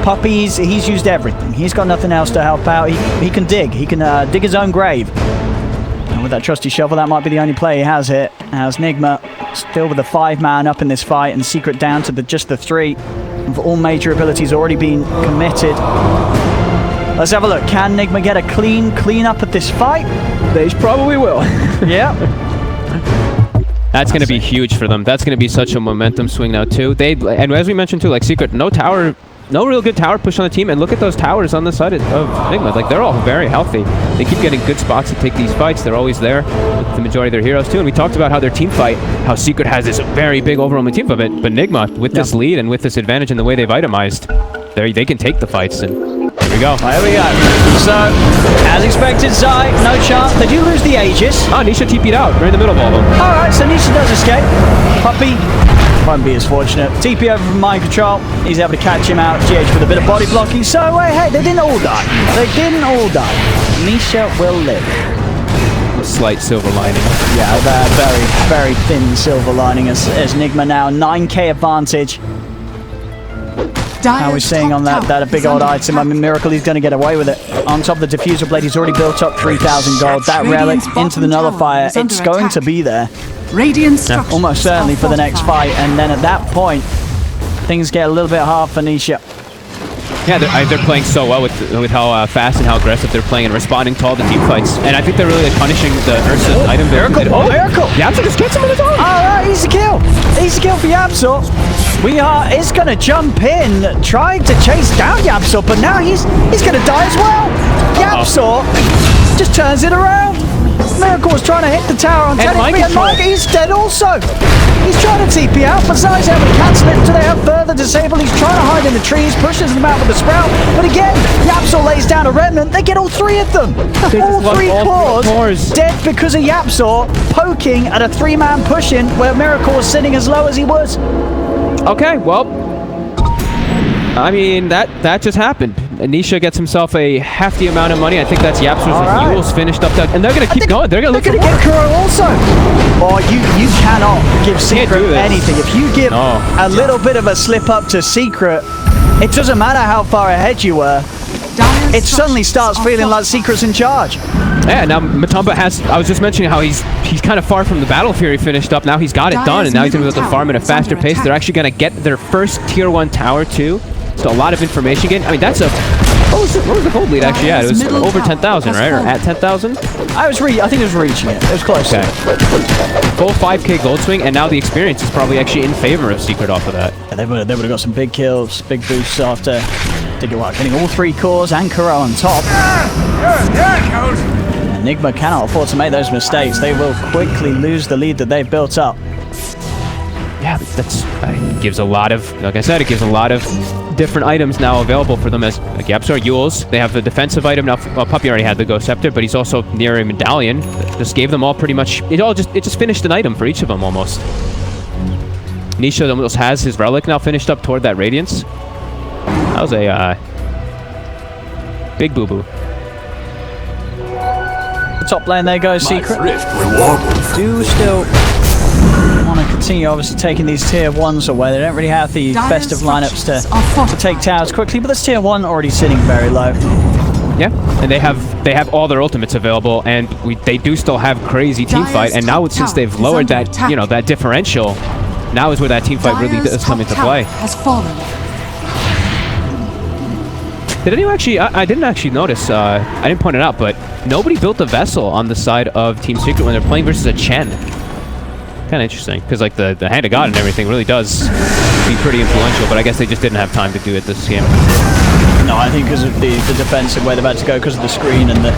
Puppy, he's used everything. He's got nothing else to help out. He can dig. He can dig his own grave. And with that trusty shovel, that might be the only play he has here. As Nigma still with a 5-man up in this fight, and Secret down to just the 3. With all major abilities already being committed. Let's have a look. Can Nigma get a clean up at this fight? They probably will. Yeah. That's going to be huge for them. That's going to be such a momentum swing now too. And as we mentioned too, like Secret, no real good tower push on the team, and look at those towers on the side of Nigma. Like, they're all very healthy. They keep getting good spots to take these fights. They're always there with the majority of their heroes too. And we talked about how their team fight, how Secret has this very big overwhelming team fight, but Nigma, with this lead and with this advantage in the way they've itemized, they can take the fights. And here we go. There we go. So, as expected, Zai, no chance. They do lose the Aegis. Oh, Nisha TP'd out right in the middle of all of them. Alright, so Nisha does escape. Puppy won't be as fortunate. TP over from mind control. He's able to catch him out. GH with a bit of body blocking. So, hey, they didn't all die. They didn't all die. Nisha will live. A slight silver lining. Yeah, that very, very thin silver lining as Nigma now 9k advantage. How are we seeing on that a big old item? I mean, Miracle, he's going to get away with it. On top of the diffuser blade, he's already built up 3,000 gold. That relic into the nullifier, it's going to be there. Almost certainly for the next fight. And then at that point, things get a little bit hard for Nisha. Yeah, they're playing so well with how fast and how aggressive they're playing and responding to all the team fights. And I think they're really punishing the Ursa item. Miracle! Miracle! Yamsa just gets him on his own! Alright, easy kill! Easy kill for Yamsa. It's going to jump in, trying to chase down Yamsa, but now he's going to die as well! Yamsa just turns it around! Miracle was trying to hit the tower on 10 HP, and Mike, he's dead also! He's trying to TP out, but Zai's able to cancel it until they have further disabled. He's trying to hide in the trees, pushes them out with the sprout, but again, Yapsor lays down a remnant. They get all 3 of them! All three cores dead because of Yapsor poking at a 3-man push-in where Miracle was sitting as low as he was. Okay, well, I mean, that just happened. Nisha gets himself a hefty amount of money. I think that's Yapsor's and Yule's finished up, and they're going to keep going. They're going to get Kuro also. Oh, you cannot give Secret anything. If you give a little bit of a slip up to Secret, it doesn't matter how far ahead you were. It suddenly starts feeling like Secret's in charge. Yeah, now Matumba has, I was just mentioning how he's kind of far from the Battle Fury finished up. Now he's got it done, and now he's going to be able to farm at a faster pace. They're actually going to get their first Tier 1 tower too. So a lot of information again. I mean, that's a... What was the gold lead actually at? It was over 10,000, right? Or at 10,000? I think it was reaching it. It was close. Okay. Full 5k gold swing, and now the experience is probably actually in favor of Secret off of that. Yeah, they would have got some big kills, big boosts after getting all 3 cores and Kuro on top. Nigma cannot afford to make those mistakes. They will quickly lose the lead that they've built up. Yeah, it gives a lot of, like I said, it gives a lot of different items now available for them as like Yapsor, Yules. They have the defensive item now. Well, Puppy already had the Ghost Scepter, but he's also near a medallion. Just gave them all pretty much. It just finished an item for each of them almost. Nisha almost has his relic now finished up toward that Radiance. That was a big boo boo. Top lane there goes Secret. Reward. Do still want to continue obviously taking these tier 1s away. They don't really have the best of lineups to take towers quickly, but this tier 1 already sitting very low. Yeah, and they have all their ultimates available, and they do still have crazy team fight. And now since they've lowered that that differential, now is where that team fight really does come into play. Has fallen. Did anyone actually? I didn't actually notice. I didn't point it out, but nobody built a vessel on the side of Team Secret when they're playing versus a Chen. Kind of interesting, because like the Hand of God and everything really does be pretty influential, but I guess they just didn't have time to do it this game. No, I think because of the defensive way they're about to go, because of the screen and the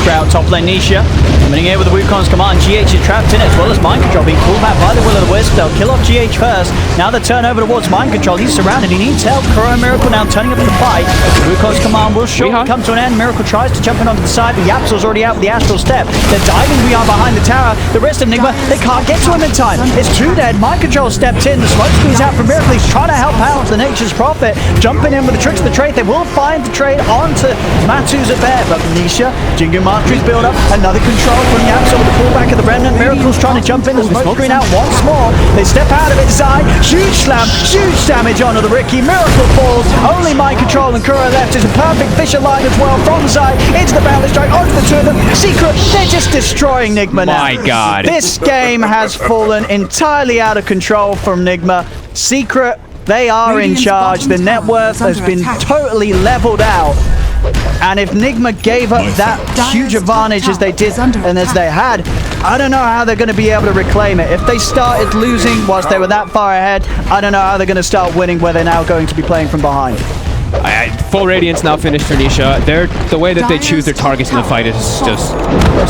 Sprout top lane Nisha. Coming in here with the Wukong's command, GH is trapped in it, as well as Mind Control being pulled back by the Will-O-the-Wisp. They'll kill off GH first. Now the turn over towards Mind Control. He's surrounded. He needs help. Kuro and Miracle now turning up the fight. The Wukong's command will shortly come to an end. Miracle tries to jump in onto the side, but Yapsil's already out with the Astral Step. They're diving. We are behind the tower. The rest of Nigma, they can't get to him in time. It's too dead. Mind Control stepped in. The smoke screen's out for Miracle. He's trying to help out the Nature's Prophet. Jumping in with the tricks of the trade. They will find the trade onto Matu's Bear, but Nisha, Jingu Mastery's build up. Another control from Yapsil with the pullback of the Remnant. Miracle's trying to jump in. The smoke screen out once more. They step out of it. Zai, huge slam, huge damage onto the Ricky. Miracle falls. Only Mind Control and Kuro left. Is a perfect Fisher line as well from Zai into the Bounty Strike onto the two of them. Secret, they're just destroying Nigma now. My God. This game has fallen entirely out of control from Nigma. Secret, they are in charge. The net worth has been totally leveled out. And if Nigma gave up that huge advantage as they did and as they had, I don't know how they're going to be able to reclaim it. If they started losing whilst they were that far ahead, I don't know how they're going to start winning where they're now going to be playing from behind. Full Radiance now finished for Nisha. The way that they choose their targets in the fight is just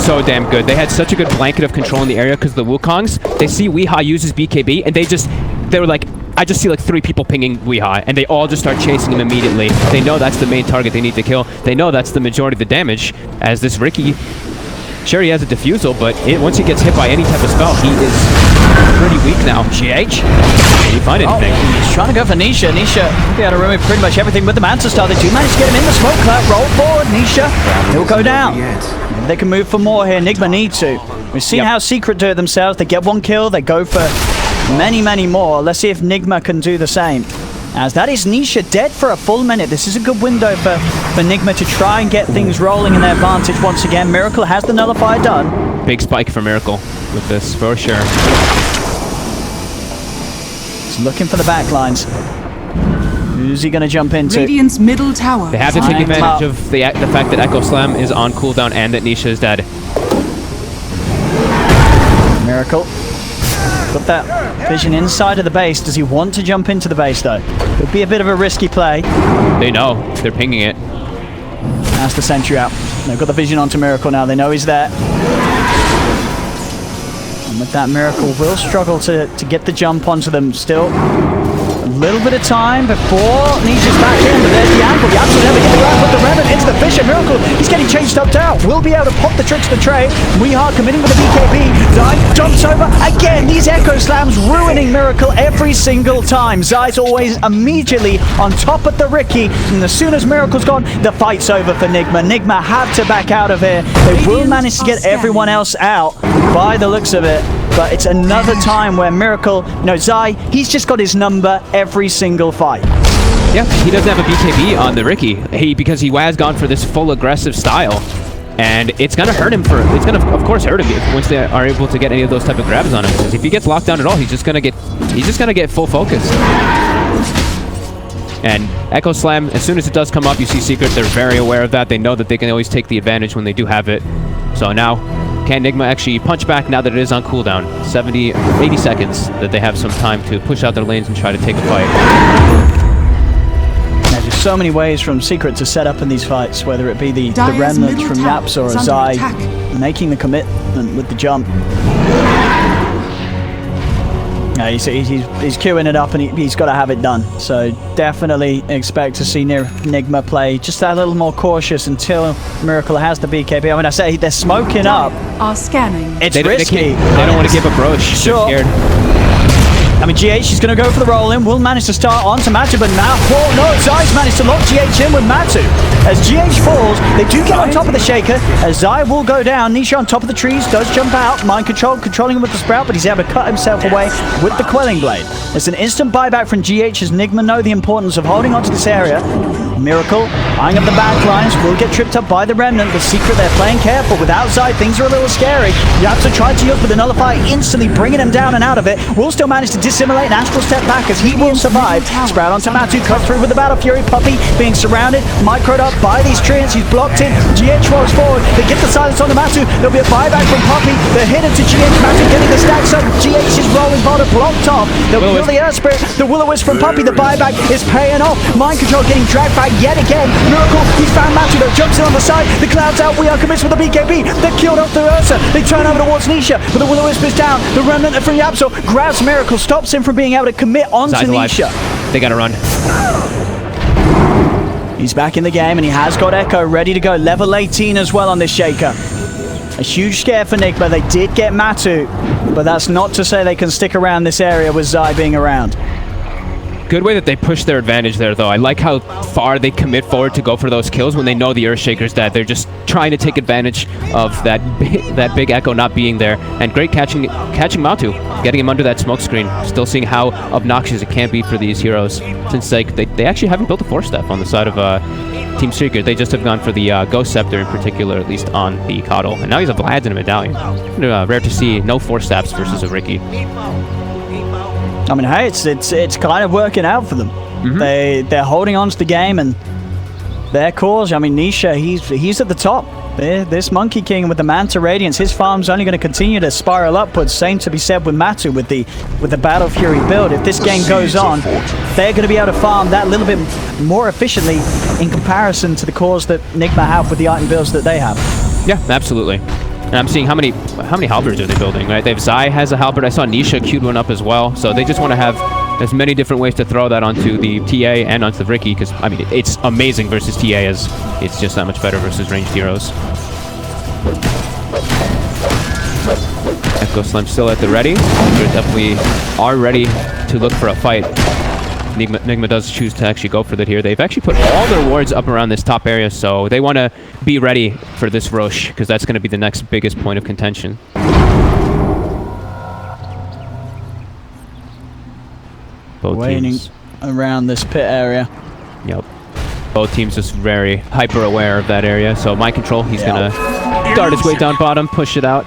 so damn good. They had such a good blanket of control in the area because the Wukongs, they see Weeha uses BKB, and they were like, I just see like 3 people pinging Weeha, and they all just start chasing him immediately. They know that's the main target they need to kill. They know that's the majority of the damage, as this Ricky, sure he has a defusal, but once he gets hit by any type of spell, he is pretty weak now. GH? Can you find anything? He's trying to go for Nisha. Nisha will be able to remove pretty much everything with the Manta Star. They do manage to get him in the smoke cloud. Roll forward, Nisha. He'll go down. Maybe they can move for more here. Nigma need to. We've seen how Secret do it themselves. They get 1 kill, they go for many, many more. Let's see if Nigma can do the same. As that is Nisha dead for a full minute. This is a good window for Nigma to try and get things rolling in their advantage once again. Miracle has the nullifier done. Big spike for Miracle with this, for sure. He's looking for the backlines. Who's he going to jump into? Radiant's middle tower. They have to take advantage of the fact that Echo Slam is on cooldown and that Nisha is dead. Miracle. Got that vision inside of the base. Does he want to jump into the base, though? Could be a bit of a risky play. They know. They're pinging it. That's the sentry out. They've got the vision onto Miracle now. They know he's there. And with that, Miracle will struggle to get the jump onto them still. A little bit of time before Nisha's back in, but there's the angle. Yapsil never get the grab with the Remnant. It's the Fisher. Miracle, he's getting changed up down. Will be able to pop the tricks to the trade. Weeha committing with the BKB. Zai jumps over. Again, these Echo Slams ruining Miracle every single time. Zai's always immediately on top of the Ricky, and as soon as Miracle's gone, the fight's over for Nigma. Nigma have to back out of here. They will manage to get everyone else out by the looks of it. But it's another time where Miracle, Zai, he's just got his number every single fight. Yeah, he doesn't have a BKB on the Ricky. Because he has gone for this full aggressive style. And it's going to hurt him it's going to, of course, hurt him once they are able to get any of those type of grabs on him. Because if he gets locked down at all, he's just going to get full focus. And Echo Slam, as soon as it does come up, you see Secret, they're very aware of that. They know that they can always take the advantage when they do have it. So now, can Nigma actually punch back now that it is on cooldown? 80 seconds that they have some time to push out their lanes and try to take a fight. Now, there's so many ways from Secret to set up in these fights, whether it be the remnants from Yaps or Zai making the commitment with the jump. Yeah, he's queuing it up and he's got to have it done. So definitely expect to see Nigma play just a little more cautious until Miracle has the BKB. I mean, I say they're smoking up. Are scanning. It's risky. They don't want to give up Roche. Sure. They're scared. I mean, GH is going to go for the roll-in. Will manage to start onto Matu, but now... Whoa, no, Zai's managed to lock GH in with Matu. As GH falls, they do get on top of the Shaker. As Zai will go down. Nisha on top of the trees, does jump out. Mind control, controlling him with the Sprout, but he's able to cut himself away with the Quelling Blade. It's an instant buyback from GH as Nigma know the importance of holding onto this area. Miracle, eyeing up the backlines, will get tripped up by the Remnant. The Secret, they're playing careful. Without Zai, things are a little scary. Yapsa tried to use with the Nullify, instantly bringing him down and out of it. Will still manage to dissimulate and Astral Step back as he will survive. Sprout onto Matu, cut through with the Battle Fury. Puppey being surrounded, microed up by these treants. He's blocked in. GH rolls forward. They get the silence on the Matu. There'll be a buyback from Puppey. They're hit into GH. Matu getting the stacks up. GH is rolling bottom, blocked off. They'll kill the Earth Spirit. The Will-O-Wisp from Puppey. The buyback is paying off. Mind control getting dragged back yet again. Miracle, he's found Matu though. Jumps in on the side. The Cloud's out. We are commits with the BKB. They've killed off the Ursa. They turn over towards Nisha, but the Will-O-Wisp is down. The Remnant from Yapso grabs Miracle, stops him from being able to commit onto Nisha. They gotta run. He's back in the game and he has got Echo ready to go. Level 18 as well on this Shaker. A huge scare for Nigma. They did get Matu, but that's not to say they can stick around this area with Zai being around. Good way that they push their advantage there, though. I like how far they commit forward to go for those kills when they know the Earthshaker's dead. They're just trying to take advantage of that big Echo not being there. And great catching Matu, getting him under that smoke screen. Still seeing how obnoxious it can be for these heroes, since they actually haven't built a 4-step on the side of Team Secret. They just have gone for the Ghost Scepter in particular, at least on the Coddle. And now he's a Vlad's and a Medallion. Rare to see no 4-steps versus a Riki. I mean, hey, it's kind of working out for them. They're holding on to the game and their cause. I mean, Nisha, he's at the top. This Monkey King with the Manta Radiance, his farm's only going to continue to spiral upwards. Same to be said with Matu with the Battle Fury build. If this game goes on, they're going to be able to farm that little bit more efficiently in comparison to the cause that Nigma have with the item builds that they have. Yeah, absolutely. And I'm seeing how many halberds are they building, right? They have Zai has a halberd. I saw Nisha queued one up as well. So they just want to have as many different ways to throw that onto the TA and onto the Riki, because, I mean, it's amazing versus TA, as it's just that much better versus ranged heroes. Echo Slam still at the ready. They definitely are ready to look for a fight. Nigma does choose to actually go for that here. They've actually put all their wards up around this top area, so they want to be ready for this Rosh, because that's going to be the next biggest point of contention. Both waiting teams around this pit area. Yep. Both teams just very hyper aware of that area, so Mind Control, he's going to dart his way down bottom, push it out.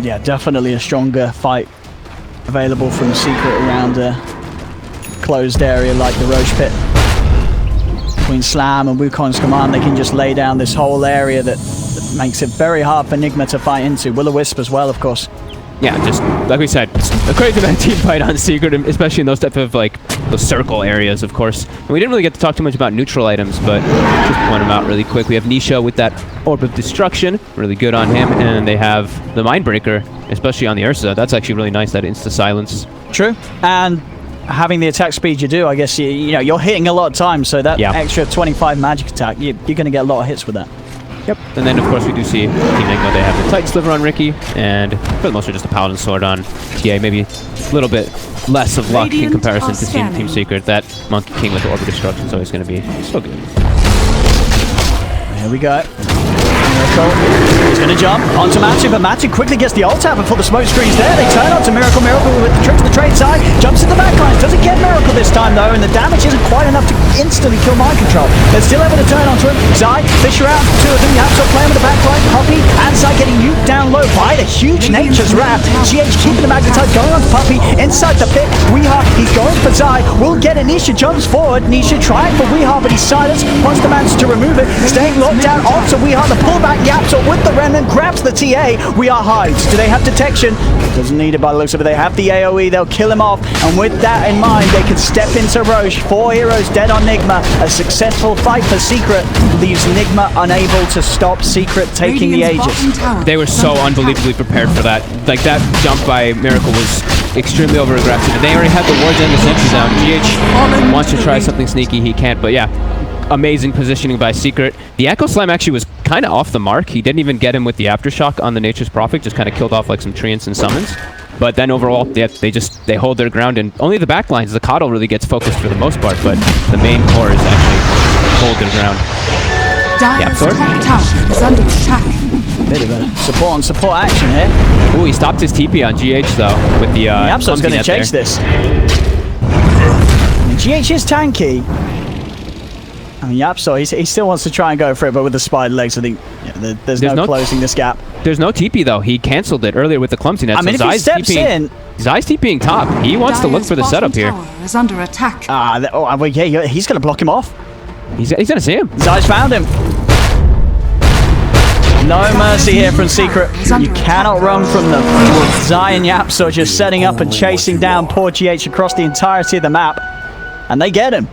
Yeah, definitely a stronger fight available from Secret around a closed area like the Roche Pit. Between Slam and Wukong's command, they can just lay down this whole area that makes it very hard for Nigma to fight into. Will-O-Wisp as well, of course. Yeah, just like we said, it's a crazy amount of team fight on Secret, especially in those type of, like, those circle areas, of course. And we didn't really get to talk too much about neutral items, but just point them out really quick. We have Nisha with that Orb of Destruction, really good on him, and they have the Mindbreaker, especially on the Ursa. That's actually really nice, that insta-silence. True. And having the attack speed you do, I guess, you know, you're hitting a lot of times, so that extra 25 magic attack, you're going to get a lot of hits with that. Yep. And then, of course, we do see Team Nigma. They have the Titan Sliver on Riki, and for the most part, just a Paladin Sword on TA. Maybe a little bit less of luck in comparison to Team Secret. That Monkey King with the Orb of Destruction is always going to be so good. Here we go. Miracle. He's going to jump onto Matu, but Matu quickly gets the ult out before the smoke screen's there. They turn onto Miracle. Miracle with the trick to the trade side. Jumps in the backlines. Doesn't get Miracle this time, though, and the damage isn't quite enough to instantly kill Mind Control. They're still able to turn onto him. Zai, Fisher out. Two of them. You have to playing with the backline. Puppey and Zai getting nuked down low by the huge Nature's Wrath. GH keeping the magnetite going onto Puppey. Inside the pit. Weeha, he's going for Zai. Will get it. Nisha jumps forward. Nisha trying for Weeha, but he's silenced. Once the man's to remove it. Staying locked down onto Weeha. The pullback Yapso with the Remnant grabs the TA. We are hides. Do they have detection? Doesn't need it by the looks of it. They have the AoE. They'll kill him off. And with that in mind, they can step into Roche. 4 heroes dead on Nigma. A successful fight for Secret leaves Nigma unable to stop Secret taking the Aegis. They were so unbelievably prepared for that. Like, that jump by Miracle was extremely over-aggressive. And they already had the wards and the sentries down. GH wants to try something sneaky. He can't. But yeah, amazing positioning by Secret. The Echo Slam actually was kind of off the mark. He didn't even get him with the Aftershock on the Nature's Prophet, just kind of killed off like some treants and summons. But then overall, they hold their ground, and only the back lines, the Coddle really gets focused for the most part, but the main core is actually hold their ground. Dire's top tower is under attack. Bit of a support on support action here. Ooh, he stopped his TP on GH though, with the Yapso's going to chase this. I mean, GH is tanky. I mean, Yapso, he still wants to try and go for it, but with the spider legs, I think there's no closing this gap. There's no TP though. He cancelled it earlier with the clumsiness. I mean, so if he steps in... Zai's TPing top. He wants to look for the setup here. Is under attack. Well, yeah, he's going to block him off. He's going to see him. Zai's found him. No mercy here from Secret. You cannot run from them. Zai and Yapso just setting up and chasing down poor GH across the entirety of the map. And they get him.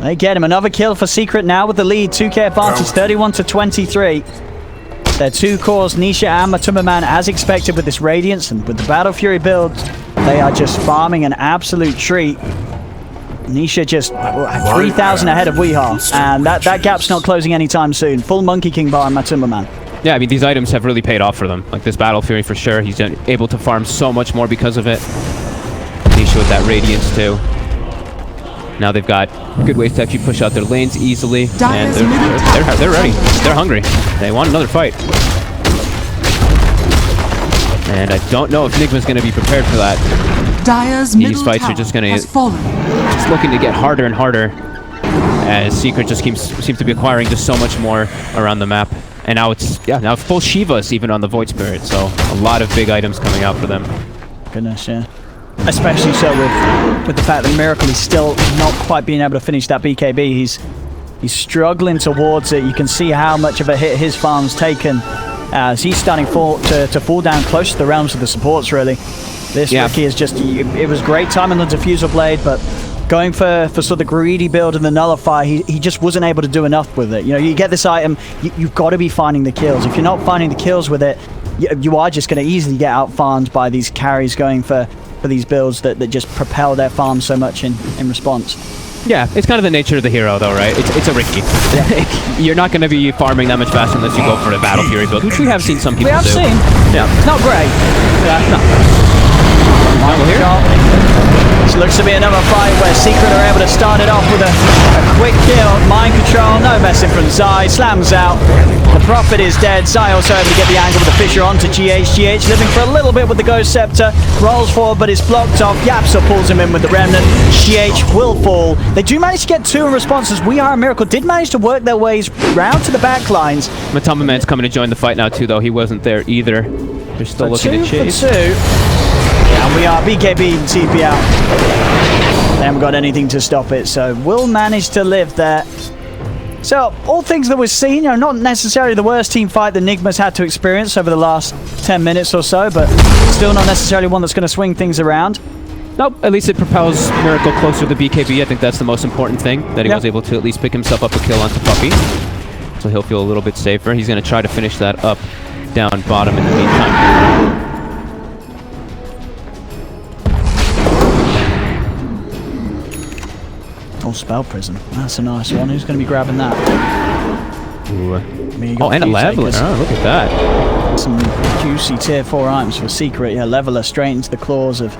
They get him. Another kill for Secret now with the lead. 2k advantage, 31-23. Their two cores, Nisha and Matumbaman, as expected with this Radiance. And with the Battle Fury build, they are just farming an absolute treat. Nisha just 3,000 ahead of Weehaw, and that gap's not closing anytime soon. Full Monkey King bar and Matumbaman. Yeah, I mean, these items have really paid off for them. Like this Battle Fury for sure. He's able to farm so much more because of it. Nisha with that Radiance too. Now they've got good ways to actually push out their lanes easily, and they're ready. They're hungry. They want another fight. And I don't know if Nigma's going to be prepared for that. These fights are just going to just looking to get harder and harder as Secret just seems to be acquiring just so much more around the map. And now it's full Shivas even on the Void Spirit, so a lot of big items coming out for them. Goodness, yeah. Especially so with the fact that Miracle is still not quite being able to finish that BKB. He's struggling towards it. You can see how much of a hit his farm's taken as he's starting to fall down close to the realms of the supports, really. This Rookie is just... It was great time on the Diffusal Blade, but going for sort of the greedy build and the Nullify, he just wasn't able to do enough with it. You know, you get this item, you've got to be finding the kills. If you're not finding the kills with it, you are just going to easily get out-farmed by these carries going for these builds that just propel their farm so much in response. Yeah, it's kind of the nature of the hero, though, right? It's a Riki. You're not going to be farming that much faster unless you go for the Battle Fury build, which we have seen some people do. We have seen. Yeah. It's not great. No. This looks to be another fight where Secret are able to start it off with a quick kill. Mind control, no messing from Zai. Slams out. The Prophet is dead. Zai also able to get the angle with the Fissure onto GH. GH living for a little bit with the Ghost Scepter. Rolls forward, but it's blocked off. Yapsa pulls him in with the Remnant. GH will fall. They do manage to get two in responses. We Are a Miracle did manage to work their ways round to the back lines. Matumbaman's coming to join the fight now, too, though. He wasn't there either. They're still looking to chase. And we are BKB and TP out. They haven't got anything to stop it, so we'll manage to live there. So, all things that we've seen are not necessarily the worst team fight that Nigma's had to experience over the last 10 minutes or so, but still not necessarily one that's going to swing things around. Nope, at least it propels Miracle closer to the BKB. I think that's the most important thing, that he was able to at least pick himself up a kill onto Puppy. So he'll feel a little bit safer. He's going to try to finish that up down bottom in the meantime. Oh, Spell Prison. That's a nice one. Who's going to be grabbing that? Ooh. And a Leveler. Oh, look at that. Some juicy tier 4 items for Secret. Yeah, Leveler straight into the paws of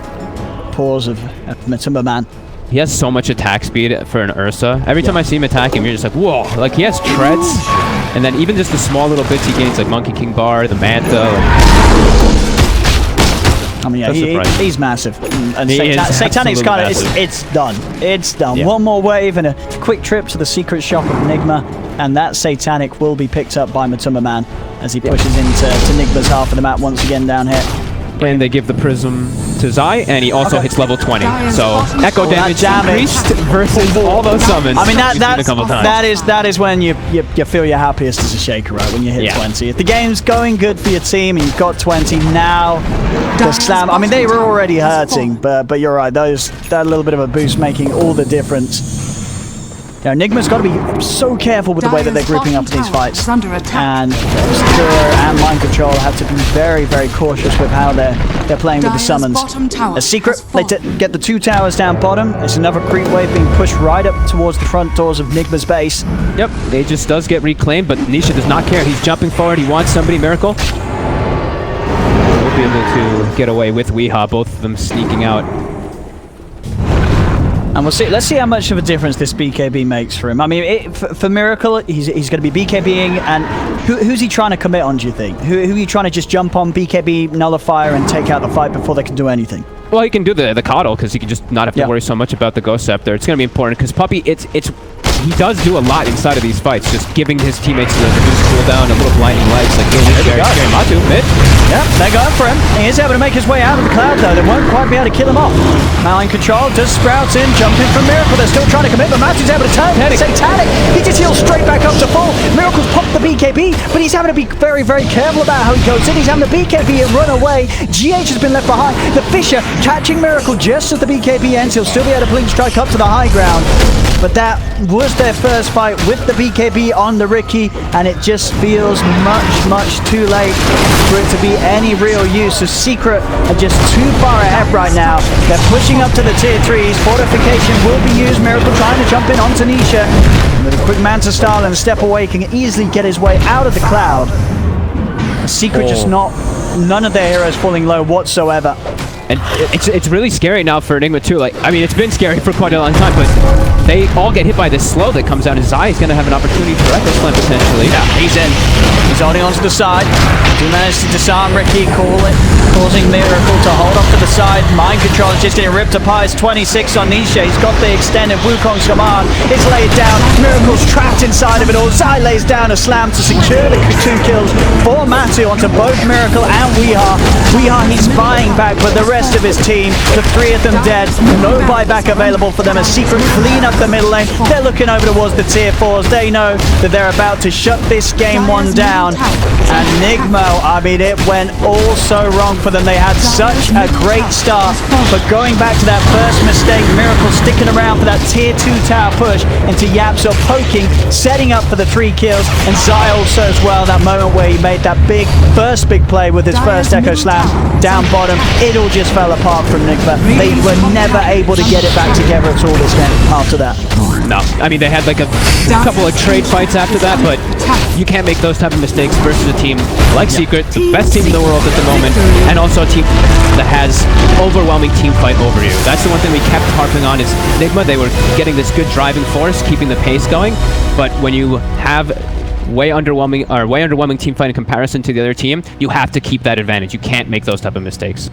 Matumbaman. He has so much attack speed for an Ursa. Every time I see him attack him, you're just like, whoa. Like, he has treads. And then even just the small little bits he gains, like Monkey King Bar, the Manta. I mean, yeah, he's massive. And Satanic's kind of, it's done. It's done. Yeah. One more wave and a quick trip to the secret shop of Nigma, and that Satanic will be picked up by Matumbaman as he pushes into Nigma's half of the map once again down here. And they give the Prism to Zai, and he also hits level 20. So echo damage increased versus all those summons. I mean, that is when you feel your happiest as a Shaker, right? When you hit 20. If the game's going good for your team and you've got 20 now, the slam. I mean, they were already hurting, but you're right. That little bit of a boost making all the difference. Now, Nigma's got to be so careful with the way that they're grouping up in these fights. And Secure and Mind Mind Control have to be very, very cautious with how they're playing with the Dire's summons. bottom tower A secret, has they fallen. get the 2 towers down bottom. It's another creep wave being pushed right up towards the front doors of Nigma's base. Yep, Aegis does get reclaimed, but Nisha does not care. He's jumping forward. He wants somebody, Miracle. We'll be able to get away with Weehaw, both of them sneaking out. And we'll see. Let's see how much of a difference this BKB makes for him. I mean, for Miracle, he's going to be BKBing, and who's he trying to commit on, do you think? Who are you trying to just jump on, BKB, nullifier, and take out the fight before they can do anything? Well, he can do the coddle, because he can just not have to worry so much about the Ghost Scepter. It's going to be important, because Puppey, he does do a lot inside of these fights, just giving his teammates the reduced cooldown, a little blinding lights, like Scary Matu, mid. Yeah, they're going for him. He is able to make his way out of the cloud, though. They won't quite be able to kill him off. Mind Control does Sprouts in, jumping from Miracle. They're still trying to commit, but Matu's able to turn. Satanic! He just heals straight back up to full. Miracle's popped the BKB, but he's having to be very, very careful about how he goes in. He's having the BKB and run away. GH has been left behind. The Fisher catching Miracle just as the BKB ends. He'll still be able to blink strike up to the high ground. But that was their first fight with the BKB on the Ricky, and it just feels much, much too late for it to be any real use. The Secret are just too far ahead right now. They're pushing up to the tier 3s. Fortification will be used. Miracle trying to jump in onto Nisha. With a quick Manta style and a step away, can easily get his way out of the cloud. The Secret just none of their heroes falling low whatsoever. And it's really scary now for Enigma too. Like, I mean, it's been scary for quite a long time, but they all get hit by this slow that comes out. And Zai is going to have an opportunity for Echo Slam potentially. Yeah, he's in. He's holding onto the side. He managed to disarm Ricky, causing Miracle to hold off to the side. Mind Control is just getting ripped apart. It's 26 on Nisha. He's got the extended Wukong's command. It's laid down. Miracle's trapped inside of it all. Zai lays down a slam to secure the 2 kills for Matu onto both Miracle and Weehaw. Weehaw, he's vying back, but the rest of his team, the 3 of them dead. No buyback available for them. A Secret clean up the middle lane. They're looking over towards the tier 4s. They know that they're about to shut this game 1 down. And Nigma, I mean, it went all so wrong for them. They had such a great start, but going back to that first mistake, Miracle sticking around for that tier 2 tower push into Yapso, poking, setting up for the 3 kills, and Zai also as well, that moment where he made that first big play with his first Echo Slam down bottom. It all just fell apart from Nigma. They were never able to get it back together at all this game after that. No, I mean, they had like a couple of trade fights after that, but you can't make those type of mistakes versus a team like Secret, the best team in the world at the moment, and also a team that has overwhelming team fight over you. That's the one thing we kept harping on is Nigma. They were getting this good driving force, keeping the pace going, but when you have way underwhelming team fight in comparison to the other team, you have to keep that advantage. You can't make those type of mistakes.